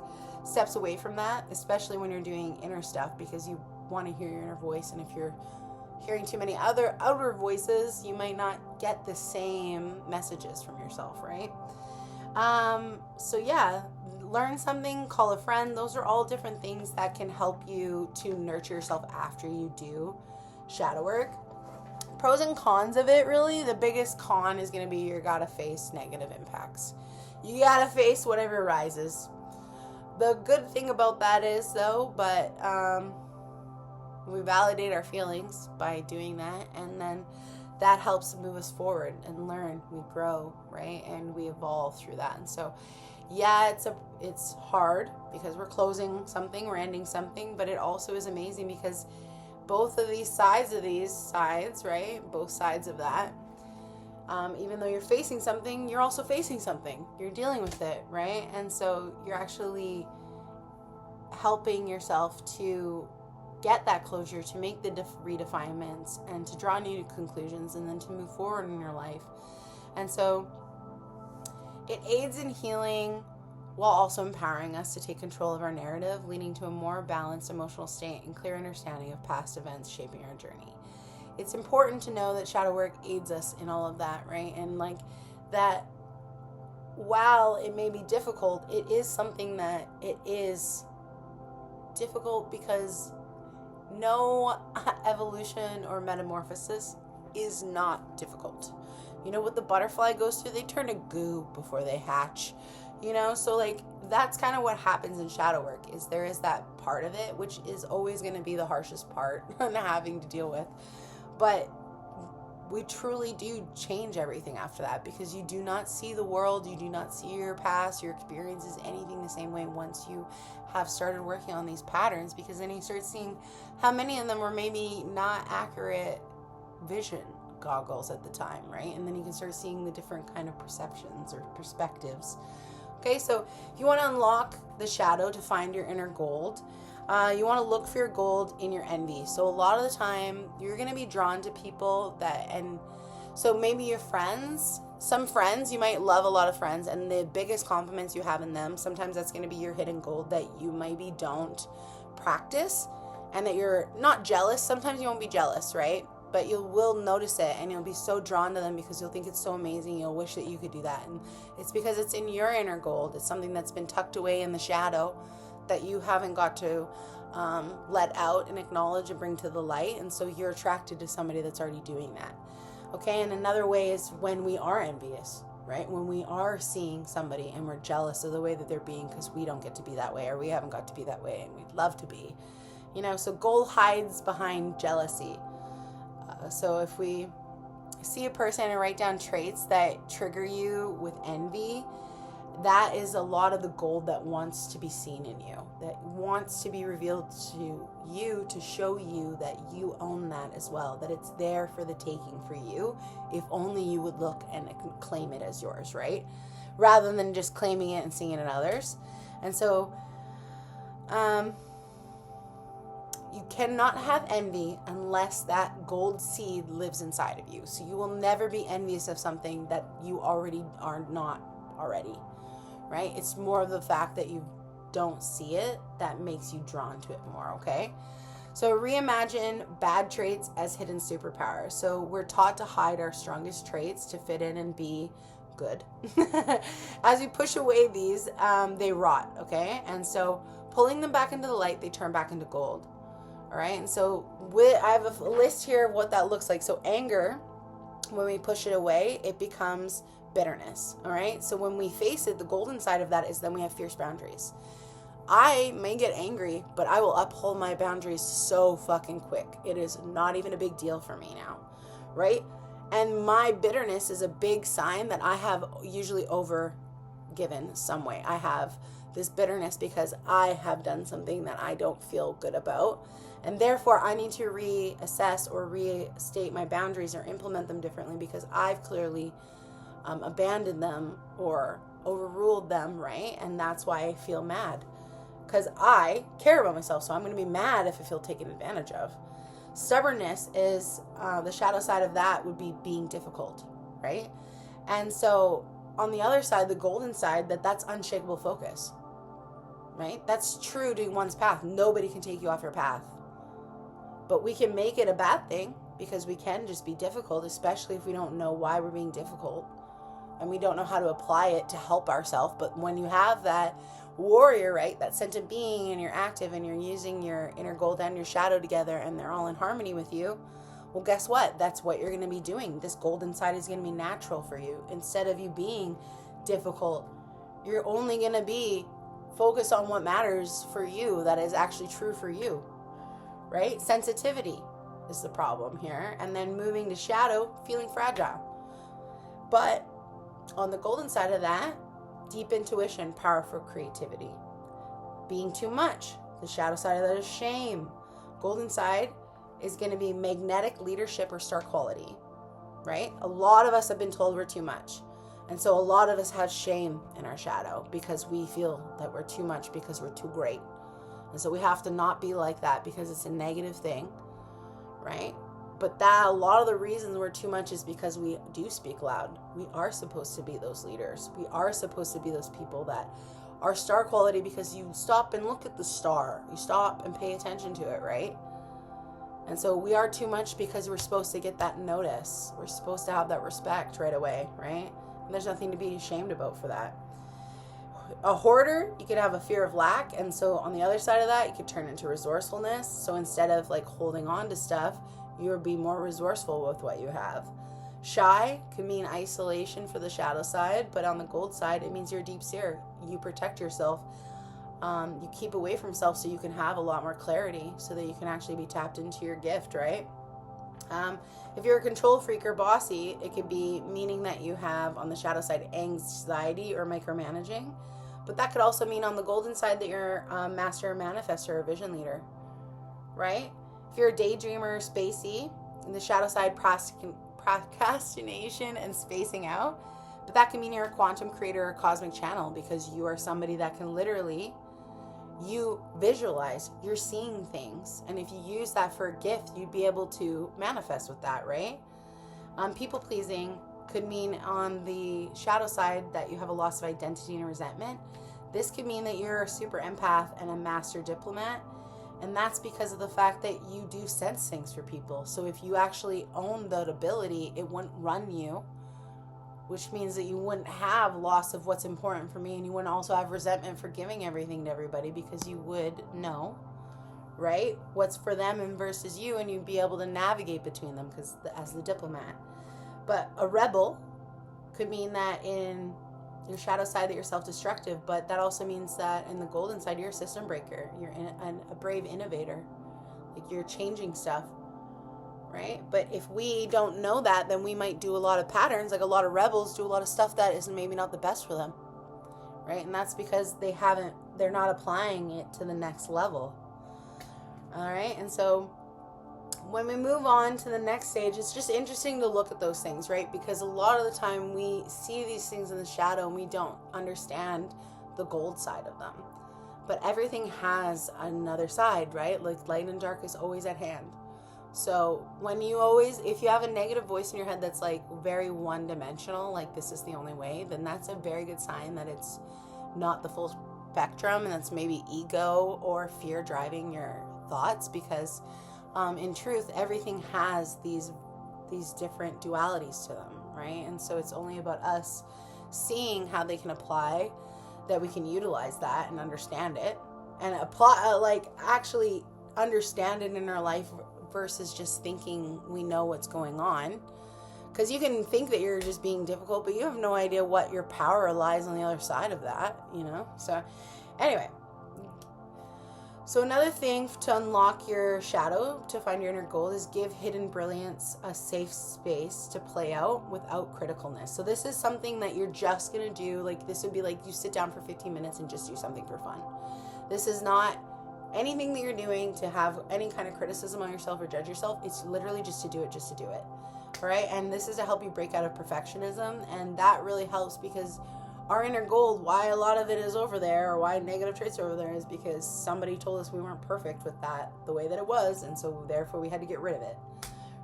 steps away from that, especially when you're doing inner stuff, because you want to hear your inner voice. And if you're hearing too many other outer voices, you might not get the same messages from yourself, right? So yeah, learn something, call a friend. Those are all different things that can help you to nurture yourself after you do shadow work. Pros and cons of it, really, the biggest con is going to be you gotta face negative impacts. You gotta face whatever arises. The good thing about that is, though, we validate our feelings by doing that, and then that helps move us forward and learn. We grow, right? And we evolve through that. And so, yeah, it's hard because we're closing something, we're ending something, but it also is amazing because both of these sides, right? Both sides of that. Even though you're facing something, you're also facing something. You're dealing with it, right? And so you're actually helping yourself to get that closure, to make the redefinements, and to draw new conclusions, and then to move forward in your life. And so it aids in healing while also empowering us to take control of our narrative, leading to a more balanced emotional state and clear understanding of past events shaping our journey. It's important to know that shadow work aids us in all of that, right? And like that, while it may be difficult, it is something that it is difficult because no evolution or metamorphosis is not difficult. You know what the butterfly goes through? They turn to goo before they hatch. So like that's kind of what happens in shadow work, is there is that part of it, which is always going to be the harshest part having to deal with. But we truly do change everything after that, because you do not see the world, you do not see your past, your experiences, anything the same way once you have started working on these patterns, because then you start seeing how many of them were maybe not accurate vision goggles at the time, right? And then you can start seeing the different kind of perceptions or perspectives. Okay, so if you want to unlock the shadow to find your inner gold, you want to look for your gold in your envy. So a lot of the time you're going to be drawn to people and so maybe your friends, some friends, you might love a lot of friends, and the biggest compliments you have in them, sometimes that's going to be your hidden gold that you maybe don't practice, and that you're not jealous. Sometimes you won't be jealous, right? But you will notice it, and you'll be so drawn to them because you'll think it's so amazing. You'll wish that you could do that. And it's because it's in your inner gold. It's something that's been tucked away in the shadow that you haven't got to let out and acknowledge and bring to the light. And so you're attracted to somebody that's already doing that. Okay, and another way is when we are envious, right? When we are seeing somebody and we're jealous of the way that they're being because we don't get to be that way, or we haven't got to be that way and we'd love to be. So gold hides behind jealousy. So if we see a person and write down traits that trigger you with envy, that is a lot of the gold that wants to be seen in you, that wants to be revealed to you, to show you that you own that as well, that it's there for the taking for you, if only you would look and claim it as yours, right? Rather than just claiming it and seeing it in others. And so, you cannot have envy unless that gold seed lives inside of you. So you will never be envious of something that you already are not already, right? It's more of the fact that you don't see it that makes you drawn to it more, okay? So reimagine bad traits as hidden superpowers. So we're taught to hide our strongest traits to fit in and be good. As we push away these, they rot, okay? And so pulling them back into the light, they turn back into gold. All right, and so I have a list here of what that looks like. So anger, when we push it away, it becomes bitterness. All right, so when we face it, the golden side of that is then we have fierce boundaries. I may get angry, but I will uphold my boundaries so fucking quick. It is not even a big deal for me now, right? And my bitterness is a big sign that I have usually overgiven some way. I have this bitterness because I have done something that I don't feel good about. And therefore, I need to reassess or restate my boundaries or implement them differently because I've clearly abandoned them or overruled them, right? And that's why I feel mad, because I care about myself. So I'm going to be mad if I feel taken advantage of. Stubbornness is the shadow side of that would be being difficult, right? And so on the other side, the golden side, that's unshakable focus, right? That's true to one's path. Nobody can take you off your path. But we can make it a bad thing because we can just be difficult, especially if we don't know why we're being difficult and we don't know how to apply it to help ourselves. But when you have that warrior, right, that sense of being, and you're active and you're using your inner gold and your shadow together and they're all in harmony with you, Well, guess what? That's what you're going to be doing. This golden side is going to be natural for you. Instead of you being difficult, you're only going to be focused on what matters for you, that is actually true for you, right? Sensitivity is the problem here. And then moving to shadow, feeling fragile. But on the golden side of that, deep intuition, powerful creativity. Being too much. The shadow side of that is shame. Golden side is going to be magnetic leadership or star quality, right? A lot of us have been told we're too much. And so a lot of us have shame in our shadow because we feel that we're too much because we're too great. And so we have to not be like that because it's a negative thing, right? But that a lot of the reasons we're too much is because we do speak loud. We are supposed to be those leaders. We are supposed to be those people that are star quality because you stop and look at the star. You stop and pay attention to it, right? And so we are too much because we're supposed to get that notice. We're supposed to have that respect right away, right? And there's nothing to be ashamed about for that. A hoarder, you could have a fear of lack. And so on the other side of that, you could turn into resourcefulness. So instead of like holding on to stuff, you would be more resourceful with what you have. Shy could mean isolation for the shadow side, but on the gold side, it means you're a deep seer. You protect yourself. You keep away from self so you can have a lot more clarity so that you can actually be tapped into your gift, right? If you're a control freak or bossy, it could be meaning that you have on the shadow side anxiety or micromanaging. But that could also mean on the golden side that you're a master manifestor or vision leader, right? If you're a daydreamer or spacey, in the shadow side procrastination and spacing out. But that can mean you're a quantum creator or cosmic channel because you are somebody that can literally, you visualize, you're seeing things. And if you use that for a gift, you'd be able to manifest with that, right? People pleasing could mean on the shadow side that you have a loss of identity and resentment. This could mean that you're a super empath and a master diplomat. And that's because of the fact that you do sense things for people. So if you actually own that ability, it wouldn't run you, which means that you wouldn't have loss of what's important for me, and you wouldn't also have resentment for giving everything to everybody because you would know, right, what's for them and versus you, and you'd be able to navigate between them because as the diplomat. But a rebel could mean that in your shadow side that you're self-destructive, but that also means that in the golden side you're a system breaker. You're a brave innovator. Like you're changing stuff, right? But if we don't know that, then we might do a lot of patterns. Like a lot of rebels do a lot of stuff that is maybe not the best for them, right? And that's because they're not applying it to the next level. All right, and so when we move on to the next stage, it's just interesting to look at those things, right? Because a lot of the time we see these things in the shadow and we don't understand the gold side of them. But everything has another side, right? Like light and dark is always at hand. So if you have a negative voice in your head that's like very one-dimensional, like this is the only way, then that's a very good sign that it's not the full spectrum, and that's maybe ego or fear driving your thoughts, because in truth, everything has these different dualities to them, right? And so it's only about us seeing how they can apply, that we can utilize that and understand it and apply, actually understand it in our life versus just thinking we know what's going on. Because you can think that you're just being difficult, but you have no idea what your power lies on the other side of that, So anyway. So another thing to unlock your shadow, to find your inner gold, is give hidden brilliance a safe space to play out without criticalness. So this is something that you're just going to do. Like this would be like you sit down for 15 minutes and just do something for fun. This is not anything that you're doing to have any kind of criticism on yourself or judge yourself. It's literally just to do it. All right. And this is to help you break out of perfectionism. And that really helps because our inner gold, why a lot of it is over there, or why negative traits are over there, is because somebody told us we weren't perfect with that the way that it was, and so therefore we had to get rid of it,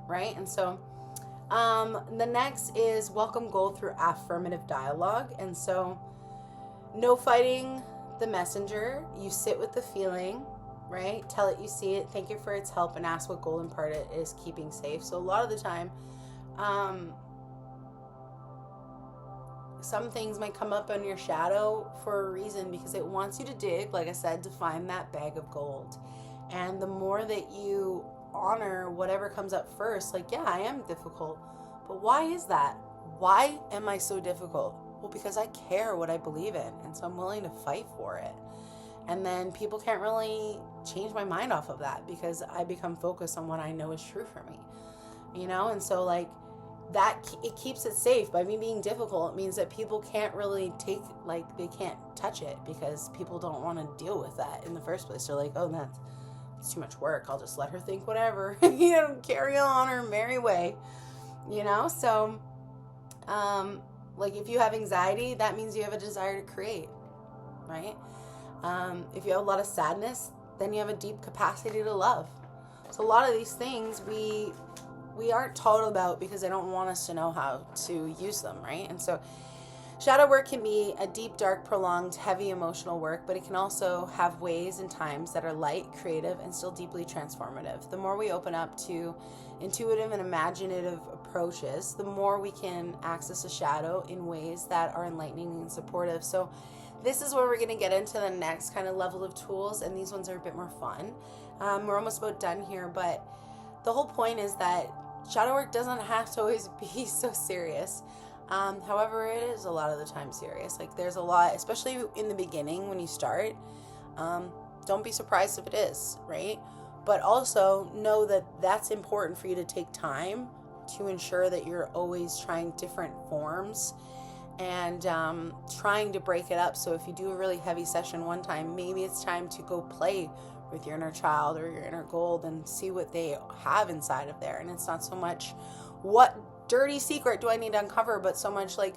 right? And so the next is welcome gold through affirmative dialogue. And so no fighting the messenger. You sit with the feeling, right? Tell it you see it, thank it for its help, and ask what golden part it is keeping safe. So a lot of the time, some things might come up on your shadow for a reason, because it wants you to dig, like I said, to find that bag of gold. And the more that you honor whatever comes up first. Like, yeah, I am difficult, but why is that? Why am I so difficult? Well, because I care what I believe in, and so I'm willing to fight for it. And then people can't really change my mind off of that, because I become focused on what I know is true for me, and so like that, it keeps it safe. By me being difficult, it means that people can't really they can't touch it, because people don't want to deal with that in the first place. They're like, oh, that's too much work, I'll just let her think whatever, carry on her merry way, so like if you have anxiety, that means you have a desire to create, right? If you have a lot of sadness, then you have a deep capacity to love. So a lot of these things we aren't taught about, because they don't want us to know how to use them, right? And so shadow work can be a deep, dark, prolonged, heavy emotional work, but it can also have ways and times that are light, creative, and still deeply transformative. The more we open up to intuitive and imaginative approaches, the more we can access a shadow in ways that are enlightening and supportive. So this is where we're going to get into the next kind of level of tools, and these ones are a bit more fun. We're almost about done here, but the whole point is that shadow work doesn't have to always be so serious. However, it is a lot of the time serious. Like, there's a lot, especially in the beginning when you start. Don't be surprised if it is, right? But also know that that's important for you to take time to ensure that you're always trying different forms and trying to break it up. So if you do a really heavy session one time, maybe it's time to go play with your inner child or your inner gold and see what they have inside of there. And it's not so much what dirty secret do I need to uncover, but so much like,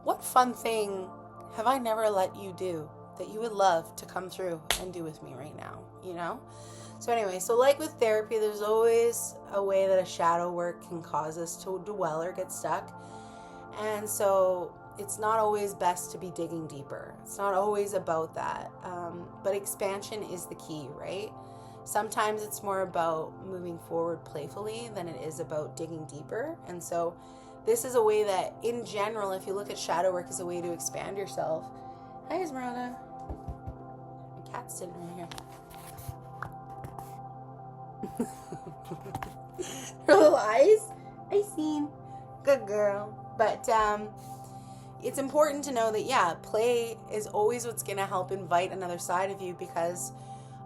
what fun thing have I never let you do that you would love to come through and do with me right now, So anyway, so like with therapy, there's always a way that a shadow work can cause us to dwell or get stuck. And so it's not always best to be digging deeper. It's not always about that. But expansion is the key, right? Sometimes it's more about moving forward playfully than it is about digging deeper. And so this is a way that, in general, if you look at shadow work as a way to expand yourself. Hi, Esmeralda. My cat's sitting right here. Her little eyes. I seen. Good girl. But it's important to know that, play is always what's going to help invite another side of you, because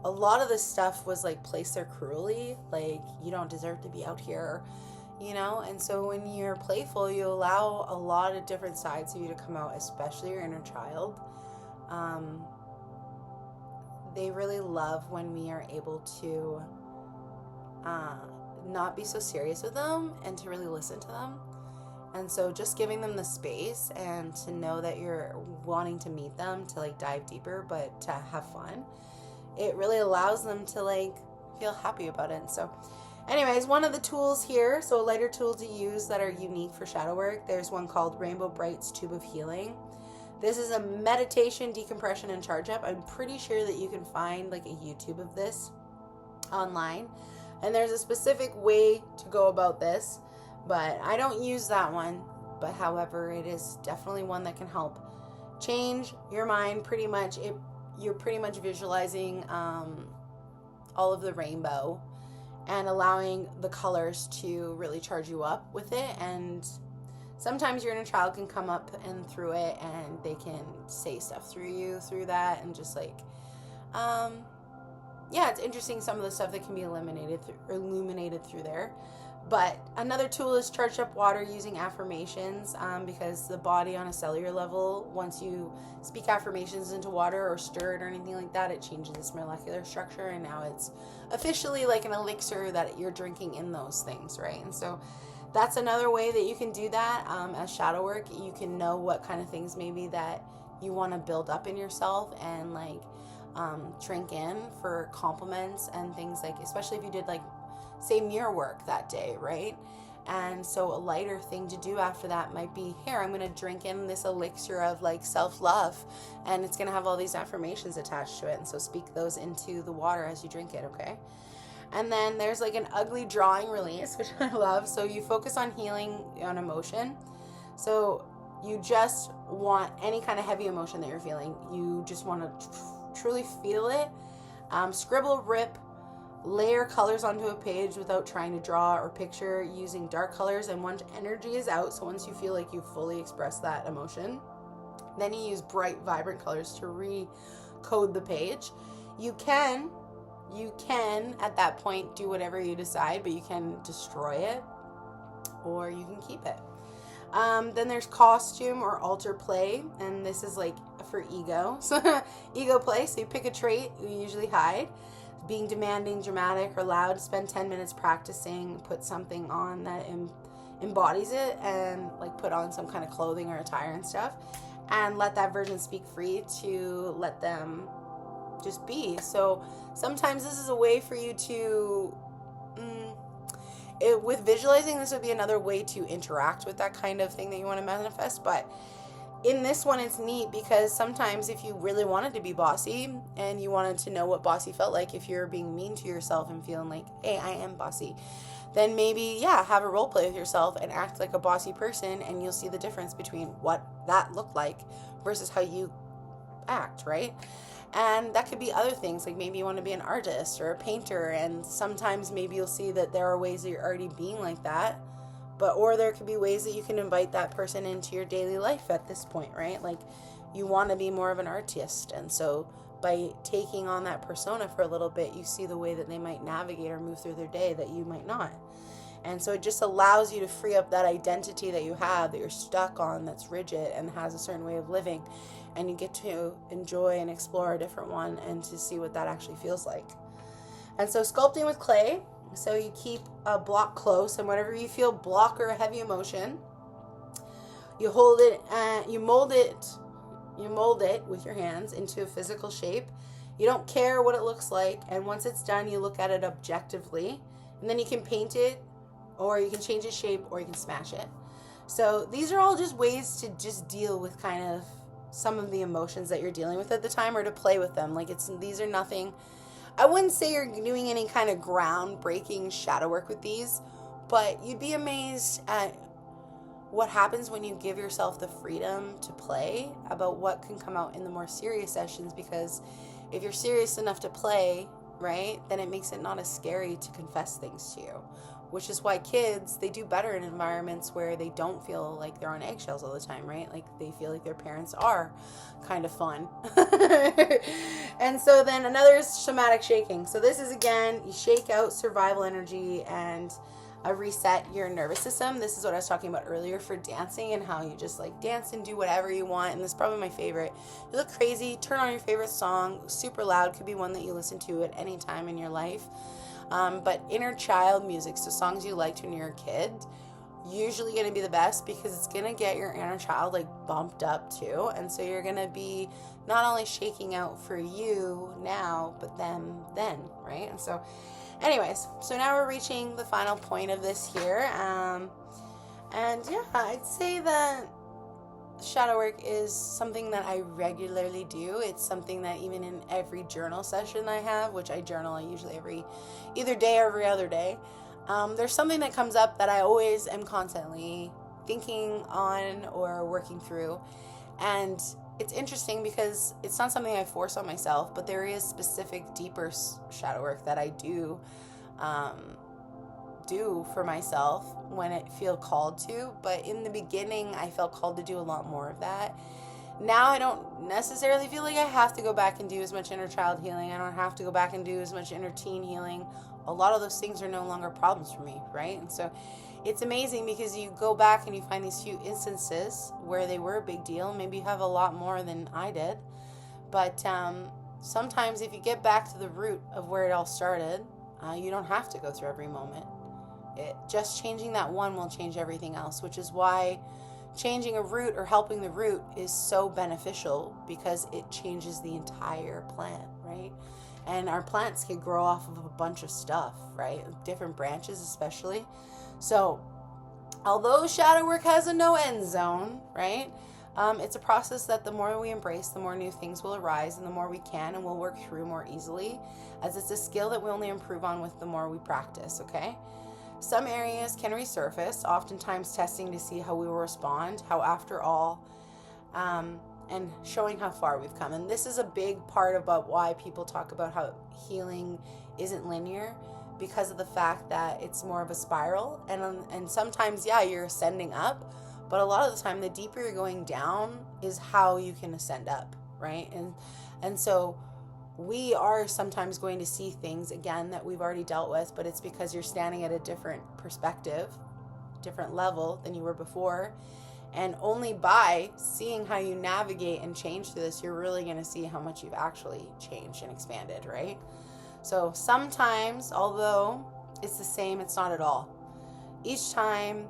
a lot of this stuff was like placed there cruelly, like you don't deserve to be out here, and so when you're playful, you allow a lot of different sides of you to come out, especially your inner child. They really love when we are able to not be so serious with them and to really listen to them. And so just giving them the space and to know that you're wanting to meet them, to like dive deeper, but to have fun, it really allows them to like feel happy about it. And so anyways, one of the tools here, so a lighter tool to use that are unique for shadow work, there's one called Rainbow Bright's Tube of Healing. This is a meditation, decompression, and charge up. I'm pretty sure that you can find like a YouTube of this online. And there's a specific way to go about this, but I don't use that one. But however, it is definitely one that can help change your mind pretty much. You're pretty much visualizing all of the rainbow and allowing the colors to really charge you up with it. And sometimes your inner child can come up and through it, and they can say stuff through you through that, and just like it's interesting some of the stuff that can be illuminated through there. But another tool is charged up water using affirmations, because the body on a cellular level, once you speak affirmations into water or stir it or anything like that, it changes its molecular structure, and now it's officially like an elixir that you're drinking in those things, right? And so that's another way that you can do that as shadow work. You can know what kind of things maybe that you want to build up in yourself and like drink in for compliments and things, like especially if you did like say mirror work that day, right? And so a lighter thing to do after that might be, here, I'm going to drink in this elixir of like self-love, and it's going to have all these affirmations attached to it, and so speak those into the water as you drink it, okay? And then there's like an ugly drawing release, which I love. So you focus on healing on emotion. So you just want any kind of heavy emotion that you're feeling, you just want to truly feel it. Scribble, rip, Layer colors onto a page without trying to draw or picture, using dark colors. And once energy is out, so once you feel like you fully expressed that emotion, then you use bright, vibrant colors to recode the page. You can at that point do whatever you decide, but you can destroy it or you can keep it. Then there's costume or alter play, and this is like for ego. So ego play, so you pick a trait you usually hide. Being demanding, dramatic, or loud, spend 10 minutes practicing, put something on that embodies it, and like put on some kind of clothing or attire and stuff, and let that version speak free to let them just be. So sometimes this is a way for you to with visualizing, this would be another way to interact with that kind of thing that you want to manifest. But in this one, it's neat because sometimes if you really wanted to be bossy and you wanted to know what bossy felt like, if you're being mean to yourself and feeling like, hey, I am bossy, then maybe, have a role play with yourself and act like a bossy person, and you'll see the difference between what that looked like versus how you act, right? And that could be other things, like maybe you want to be an artist or a painter, and sometimes maybe you'll see that there are ways that you're already being like that, or there could be ways that you can invite that person into your daily life at this point, right? Like you want to be more of an artist, and so by taking on that persona for a little bit, you see the way that they might navigate or move through their day that you might not. And so it just allows you to free up that identity that you have, that you're stuck on, that's rigid and has a certain way of living, and you get to enjoy and explore a different one and to see what that actually feels like. And so sculpting with clay, so you keep a block close, and whenever you feel block or a heavy emotion, you hold it and you mold it with your hands into a physical shape. You don't care what it looks like, and once it's done, you look at it objectively, and then you can paint it, or you can change its shape, or you can smash it. So these are all just ways to just deal with kind of some of the emotions that you're dealing with at the time, or to play with them. Like these are nothing, I wouldn't say you're doing any kind of groundbreaking shadow work with these, but you'd be amazed at what happens when you give yourself the freedom to play about what can come out in the more serious sessions. Because if you're serious enough to play, right, then it makes it not as scary to confess things to you, which is why kids, they do better in environments where they don't feel like they're on eggshells all the time, right? Like they feel like their parents are kind of fun. And so then another is somatic shaking. So this is, again, you shake out survival energy and reset your nervous system. This is what I was talking about earlier for dancing, and how you just like dance and do whatever you want. And this is probably my favorite. You look crazy, turn on your favorite song, super loud, could be one that you listen to at any time in your life. But inner child music, so songs you liked when you were a kid, usually going to be the best, because it's going to get your inner child like bumped up too. And so you're going to be not only shaking out for you now, but them then, right? And so anyways, so now we're reaching the final point of this here. I'd say that shadow work is something that I regularly do. It's something that even in every journal session I have, which I journal usually either day or every other day, there's something that comes up that I always am constantly thinking on or working through. And it's interesting because it's not something I force on myself, but there is specific deeper shadow work that I do for myself when I feel called to. But in the beginning, I felt called to do a lot more of that. Now I don't necessarily feel like I have to go back and do as much inner child healing. I don't have to go back and do as much inner teen healing. A lot of those things are no longer problems for me, right? And so it's amazing because you go back and you find these few instances where they were a big deal. Maybe you have a lot more than I did. But sometimes if you get back to the root of where it all started, you don't have to go through every moment. Just changing that one will change everything else, which is why changing a root or helping the root is so beneficial, because it changes the entire plant, right? And our plants can grow off of a bunch of stuff, right? Different branches especially. So although shadow work has a no end zone, right? It's a process that the more we embrace, the more new things will arise, and the more we can and will work through more easily, as it's a skill that we only improve on with the more we practice, okay? Some areas can resurface, oftentimes testing to see how we will respond, how after all, and showing how far we've come. And this is a big part about why people talk about how healing isn't linear because of the fact that it's more of a spiral. And sometimes, yeah, you're ascending up, but a lot of the time, the deeper you're going down is how you can ascend up, right? And so we are sometimes going to see things again that we've already dealt with, but it's because you're standing at a different perspective, different level than you were before. And only by seeing how you navigate and change through this, you're really going to see how much you've actually changed and expanded, right? So sometimes, although it's the same, it's not at all. Each time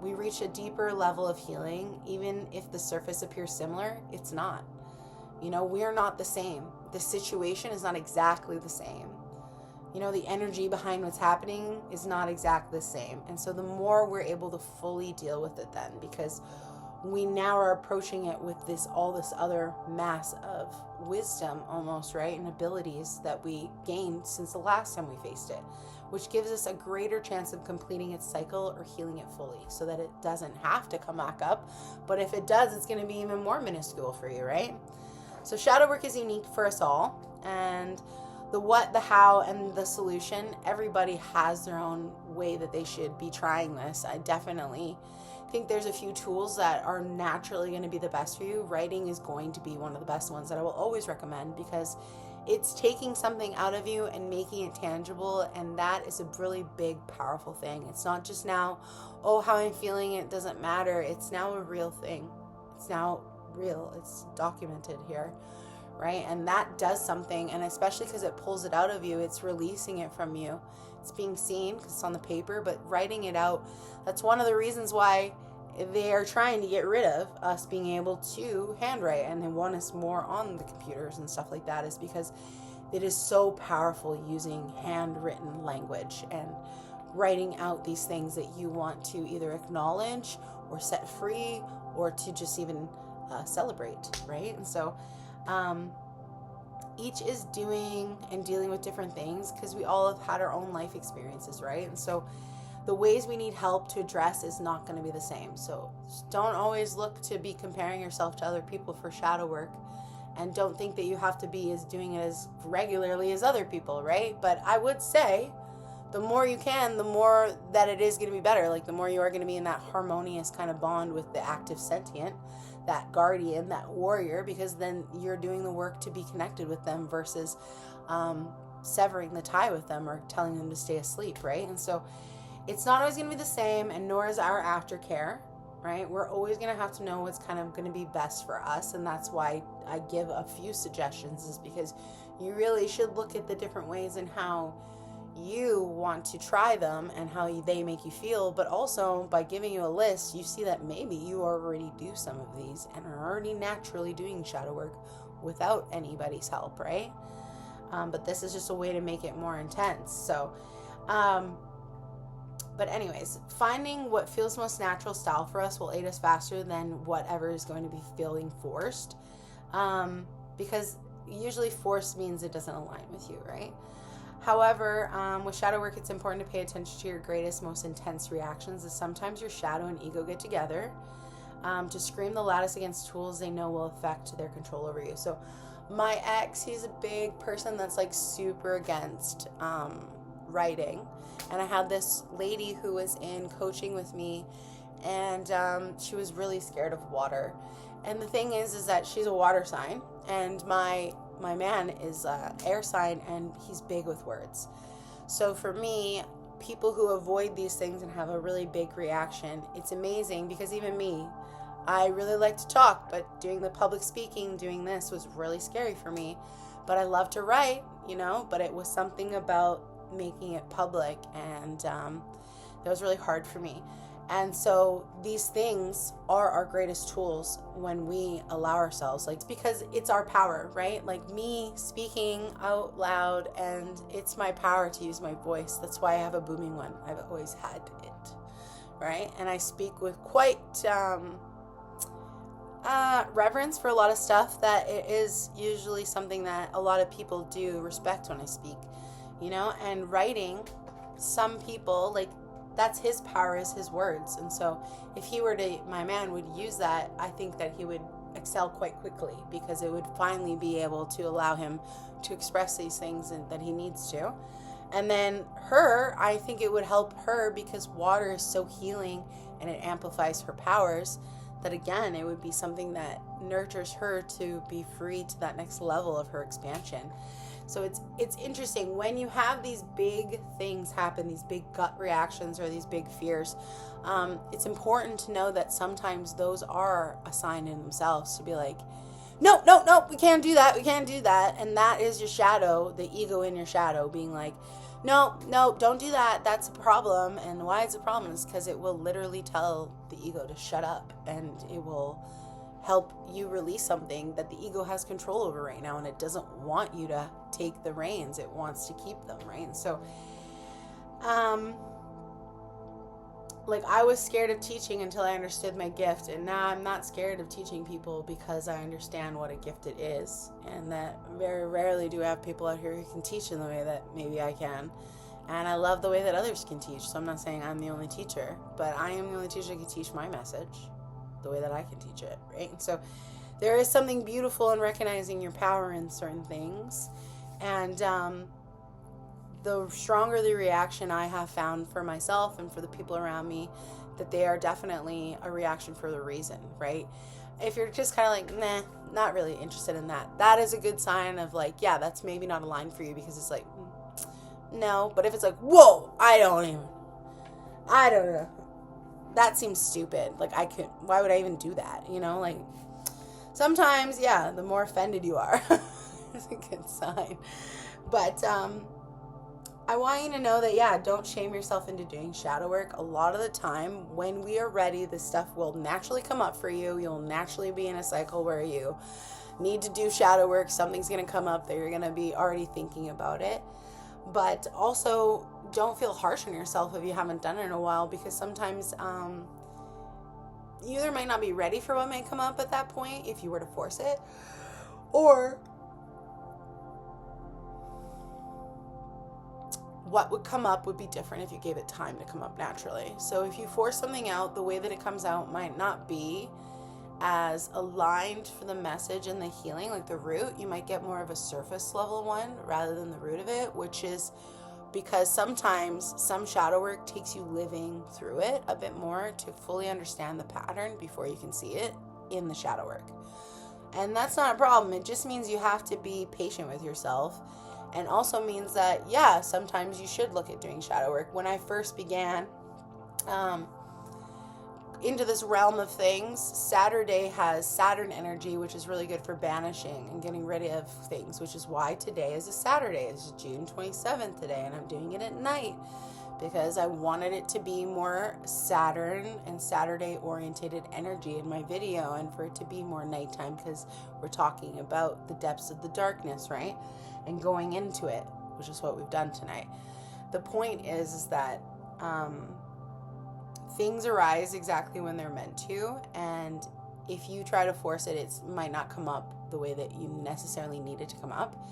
we reach a deeper level of healing, even if the surface appears similar, it's not. We're not the same. The situation is not exactly the same. The energy behind what's happening is not exactly the same. And so the more we're able to fully deal with it then, because we now are approaching it with all this other mass of wisdom almost, right? And abilities that we gained since the last time we faced it, which gives us a greater chance of completing its cycle or healing it fully so that it doesn't have to come back up. But if it does, it's going to be even more minuscule for you, right? So shadow work is unique for us all. And the what, the how, and the solution, everybody has their own way that they should be trying this. I definitely think there's a few tools that are naturally going to be the best for you. Writing is going to be one of the best ones that I will always recommend because it's taking something out of you and making it tangible, and that is a really big, powerful thing. It's not just now, how I'm feeling, it doesn't matter. It's now a real thing. It's now real. It's documented here. Right? And that does something, and especially because it pulls it out of you, it's releasing it from you. It's being seen because it's on the paper, but writing it out, that's one of the reasons why they are trying to get rid of us being able to handwrite, and they want us more on the computers and stuff like that, is because it is so powerful using handwritten language and writing out these things that you want to either acknowledge or set free or to just even celebrate, right? And so each is doing and dealing with different things because we all have had our own life experiences, right? And so the ways we need help to address is not going to be the same. So don't always look to be comparing yourself to other people for shadow work, and don't think that you have to be doing it as regularly as other people, right? But I would say the more you can, the more that it is going to be better. Like the more you are going to be in that harmonious kind of bond with the active sentient, that guardian, that warrior, because then you're doing the work to be connected with them versus severing the tie with them or telling them to stay asleep, right? And so it's not always going to be the same, and nor is our aftercare, right? We're always going to have to know what's kind of going to be best for us, and that's why I give a few suggestions, is because you really should look at the different ways and how you want to try them and how they make you feel. But also by giving you a list, you see that maybe you already do some of these and are already naturally doing shadow work without anybody's help, right? But this is just a way to make it more intense. So but anyways, finding what feels most natural style for us will aid us faster than whatever is going to be feeling forced, because usually forced means it doesn't align with you, right? However, with shadow work, it's important to pay attention to your greatest, most intense reactions, as sometimes your shadow and ego get together to scream the loudest against tools they know will affect their control over you. So my ex, he's a big person that's like super against writing. And I had this lady who was in coaching with me, and she was really scared of water. And the thing is that she's a water sign, and my man is air sign, and he's big with words. So for me, people who avoid these things and have a really big reaction, it's amazing, because even me, I really like to talk, but doing the public speaking, doing this was really scary for me. But I love to write, but it was something about making it public, and that was really hard for me. And so these things are our greatest tools when we allow ourselves, like, because it's our power, right? Like me speaking out loud, and it's my power to use my voice. That's why I have a booming one. I've always had it, right? And I speak with quite reverence for a lot of stuff that it is usually something that a lot of people do respect when I speak, and writing, some people, like, that's his power, is his words. And so if he were to, my man would use that, I think that he would excel quite quickly, because it would finally be able to allow him to express these things that he needs to. And then her, I think it would help her because water is so healing and it amplifies her powers, that again, it would be something that nurtures her to be free to that next level of her expansion. So it's interesting when you have these big things happen, these big gut reactions or these big fears. It's important to know that sometimes those are a sign in themselves to be like, no, we can't do that. And that is your shadow, the ego in your shadow being like, no, don't do that. That's a problem. And why it's a problem is because it will literally tell the ego to shut up, and it will help you release something that the ego has control over right now, and it doesn't want you to take the reins. It wants to keep them, right? And so like I was scared of teaching until I understood my gift, and now I'm not scared of teaching people because I understand what a gift it is, and that very rarely do I have people out here who can teach in the way that maybe I can. And I love the way that others can teach, so I'm not saying I'm the only teacher, but I am the only teacher who can teach my message the way that I can teach it, right? And so there is something beautiful in recognizing your power in certain things, and the stronger the reaction I have found for myself and for the people around me, that they are definitely a reaction for the reason, right? If you're just kind of like, nah, not really interested in that, that is a good sign of like, yeah, that's maybe not aligned for you, because it's like, no. But if it's like, whoa, I don't know, that seems stupid. Like, why would I even do that? You know, like, sometimes, yeah, the more offended you are, it's a good sign. But, I want you to know that, yeah, don't shame yourself into doing shadow work. A lot of the time, when we are ready, this stuff will naturally come up for you. You'll naturally be in a cycle where you need to do shadow work. Something's going to come up that you're going to be already thinking about it. But also, don't feel harsh on yourself if you haven't done it in a while, because sometimes you either might not be ready for what may come up at that point if you were to force it, or what would come up would be different if you gave it time to come up naturally. So if you force something out, the way that it comes out might not be as aligned for the message and the healing, like the root. You might get more of a surface level one rather than the root of it, which is because sometimes some shadow work takes you living through it a bit more to fully understand the pattern before you can see it in the shadow work. And that's not a problem. It just means you have to be patient with yourself. And also means that, yeah, sometimes you should look at doing shadow work. When I first began into this realm of things, Saturday has Saturn energy, which is really good for banishing and getting rid of things, which is why today is a Saturday. It's June 27th today, and I'm doing it at night because I wanted it to be more Saturn and Saturday oriented energy in my video, and for it to be more nighttime because we're talking about the depths of the darkness, right? And going into it, which is what we've done tonight. The point is that things arise exactly when they're meant to, and if you try to force it, it might not come up the way that you necessarily need it to come up.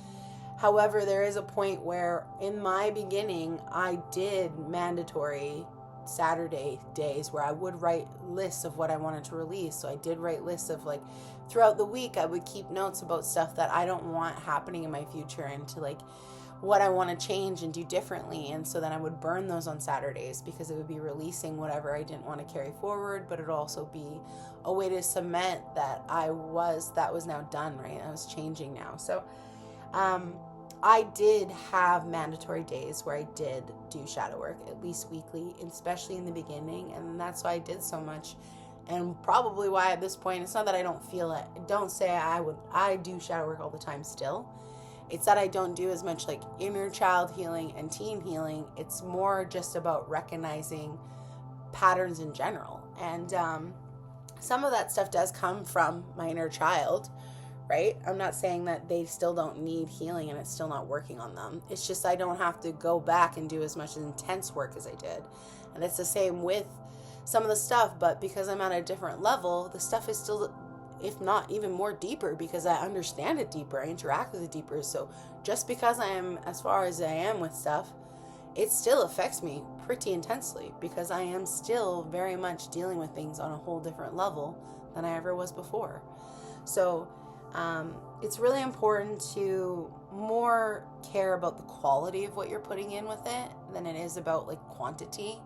However, there is a point where in my beginning, I did mandatory Saturday days where I would write lists of what I wanted to release. So I did write lists of, like, throughout the week, I would keep notes about stuff that I don't want happening in my future, and to, like, what I want to change and do differently. And so then I would burn those on Saturdays because it would be releasing whatever I didn't want to carry forward, but it would also be a way to cement that that was now done, right? I was changing now. So I did have mandatory days where I did do shadow work, at least weekly, especially in the beginning, and that's why I did so much. And probably why at this point, it's not that I don't feel it. Don't say I do shadow work all the time still. It's that I don't do as much like inner child healing and teen healing. It's more just about recognizing patterns in general. And some of that stuff does come from my inner child, right? I'm not saying that they still don't need healing and it's still not working on them. It's just I don't have to go back and do as much intense work as I did. And it's the same with some of the stuff, but because I'm at a different level, the stuff is still, if not even more deeper, because I understand it deeper, I interact with it deeper. So just because I am as far as I am with stuff, it still affects me pretty intensely because I am still very much dealing with things on a whole different level than I ever was before. So it's really important to more care about the quality of what you're putting in with it than it is about like quantity.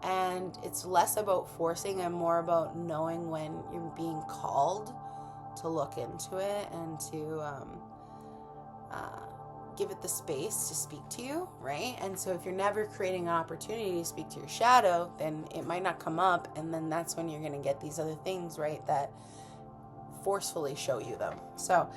And it's less about forcing and more about knowing when you're being called to look into it and to give it the space to speak to you, right? And so if you're never creating an opportunity to speak to your shadow, then it might not come up, and then that's when you're going to get these other things, right, that forcefully show you them. So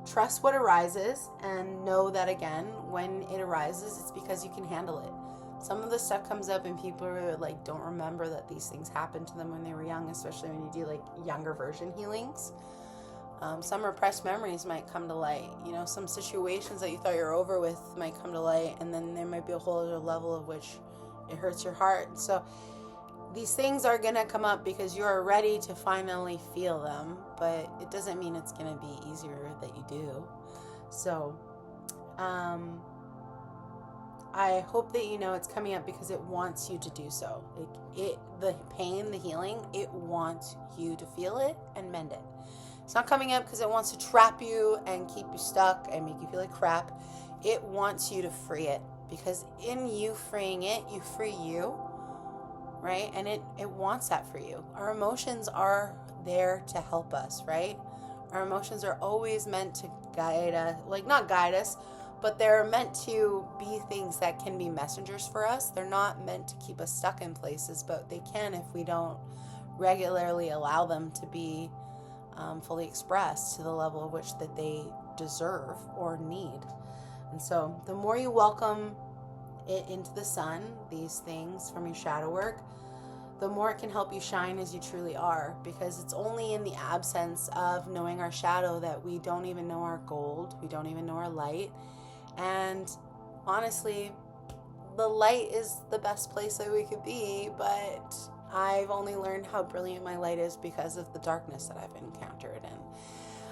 trust what arises, and know that, again, when it arises, it's because you can handle it. Some of the stuff comes up and people are like, don't remember that these things happened to them when they were young, especially when you do like younger version healings. Some repressed memories might come to light. You know, some situations that you thought you were over with might come to light, and then there might be a whole other level of which it hurts your heart. So these things are going to come up because you're ready to finally feel them, but it doesn't mean it's going to be easier that you do. So I hope that you know it's coming up because it wants you to do so. The pain, the healing, it wants you to feel it and mend it. It's not coming up because it wants to trap you and keep you stuck and make you feel like crap. It wants you to free it, because in you freeing it, you free you, right? And it wants that for you. Our emotions are there to help us, right? Our emotions are always meant to guide us, like not guide us, but they're meant to be things that can be messengers for us. They're not meant to keep us stuck in places, but they can if we don't regularly allow them to be fully expressed to the level of which that they deserve or need. And so the more you welcome it into the sun, these things from your shadow work, the more it can help you shine as you truly are, because it's only in the absence of knowing our shadow that we don't even know our gold, we don't even know our light. And honestly, the light is the best place that we could be, but I've only learned how brilliant my light is because of the darkness that I've encountered. And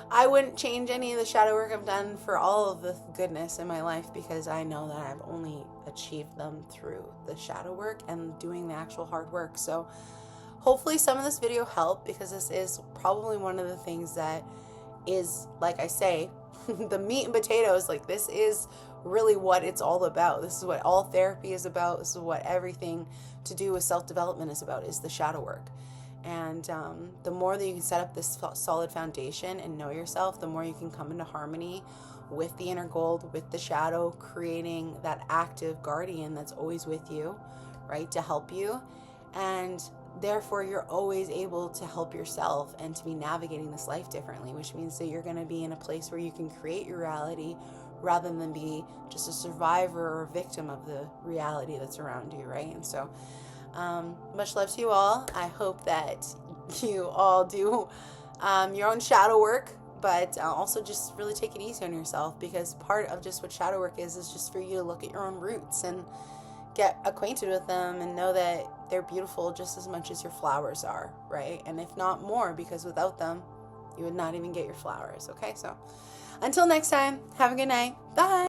I wouldn't change any of the shadow work I've done for all of the goodness in my life, because I know that I've only achieved them through the shadow work and doing the actual hard work. So hopefully some of this video helped, because this is probably one of the things that is, like I say, the meat and potatoes. Like, this is really what it's all about. This is what all therapy is about. This is what everything to do with self-development is about, is the shadow work. And the more that you can set up this solid foundation and know yourself, the more you can come into harmony with the inner gold, with the shadow, creating that active guardian that's always with you, right, to help you. And therefore, you're always able to help yourself and to be navigating this life differently, which means that you're going to be in a place where you can create your reality rather than be just a survivor or victim of the reality that's around you, right? And so much love to you all. I hope that you all do your own shadow work, but also just really take it easy on yourself, because part of just what shadow work is just for you to look at your own roots and get acquainted with them and know that they're beautiful just as much as your flowers are, right? And if not more, because without them, you would not even get your flowers, okay? So until next time, have a good night. Bye.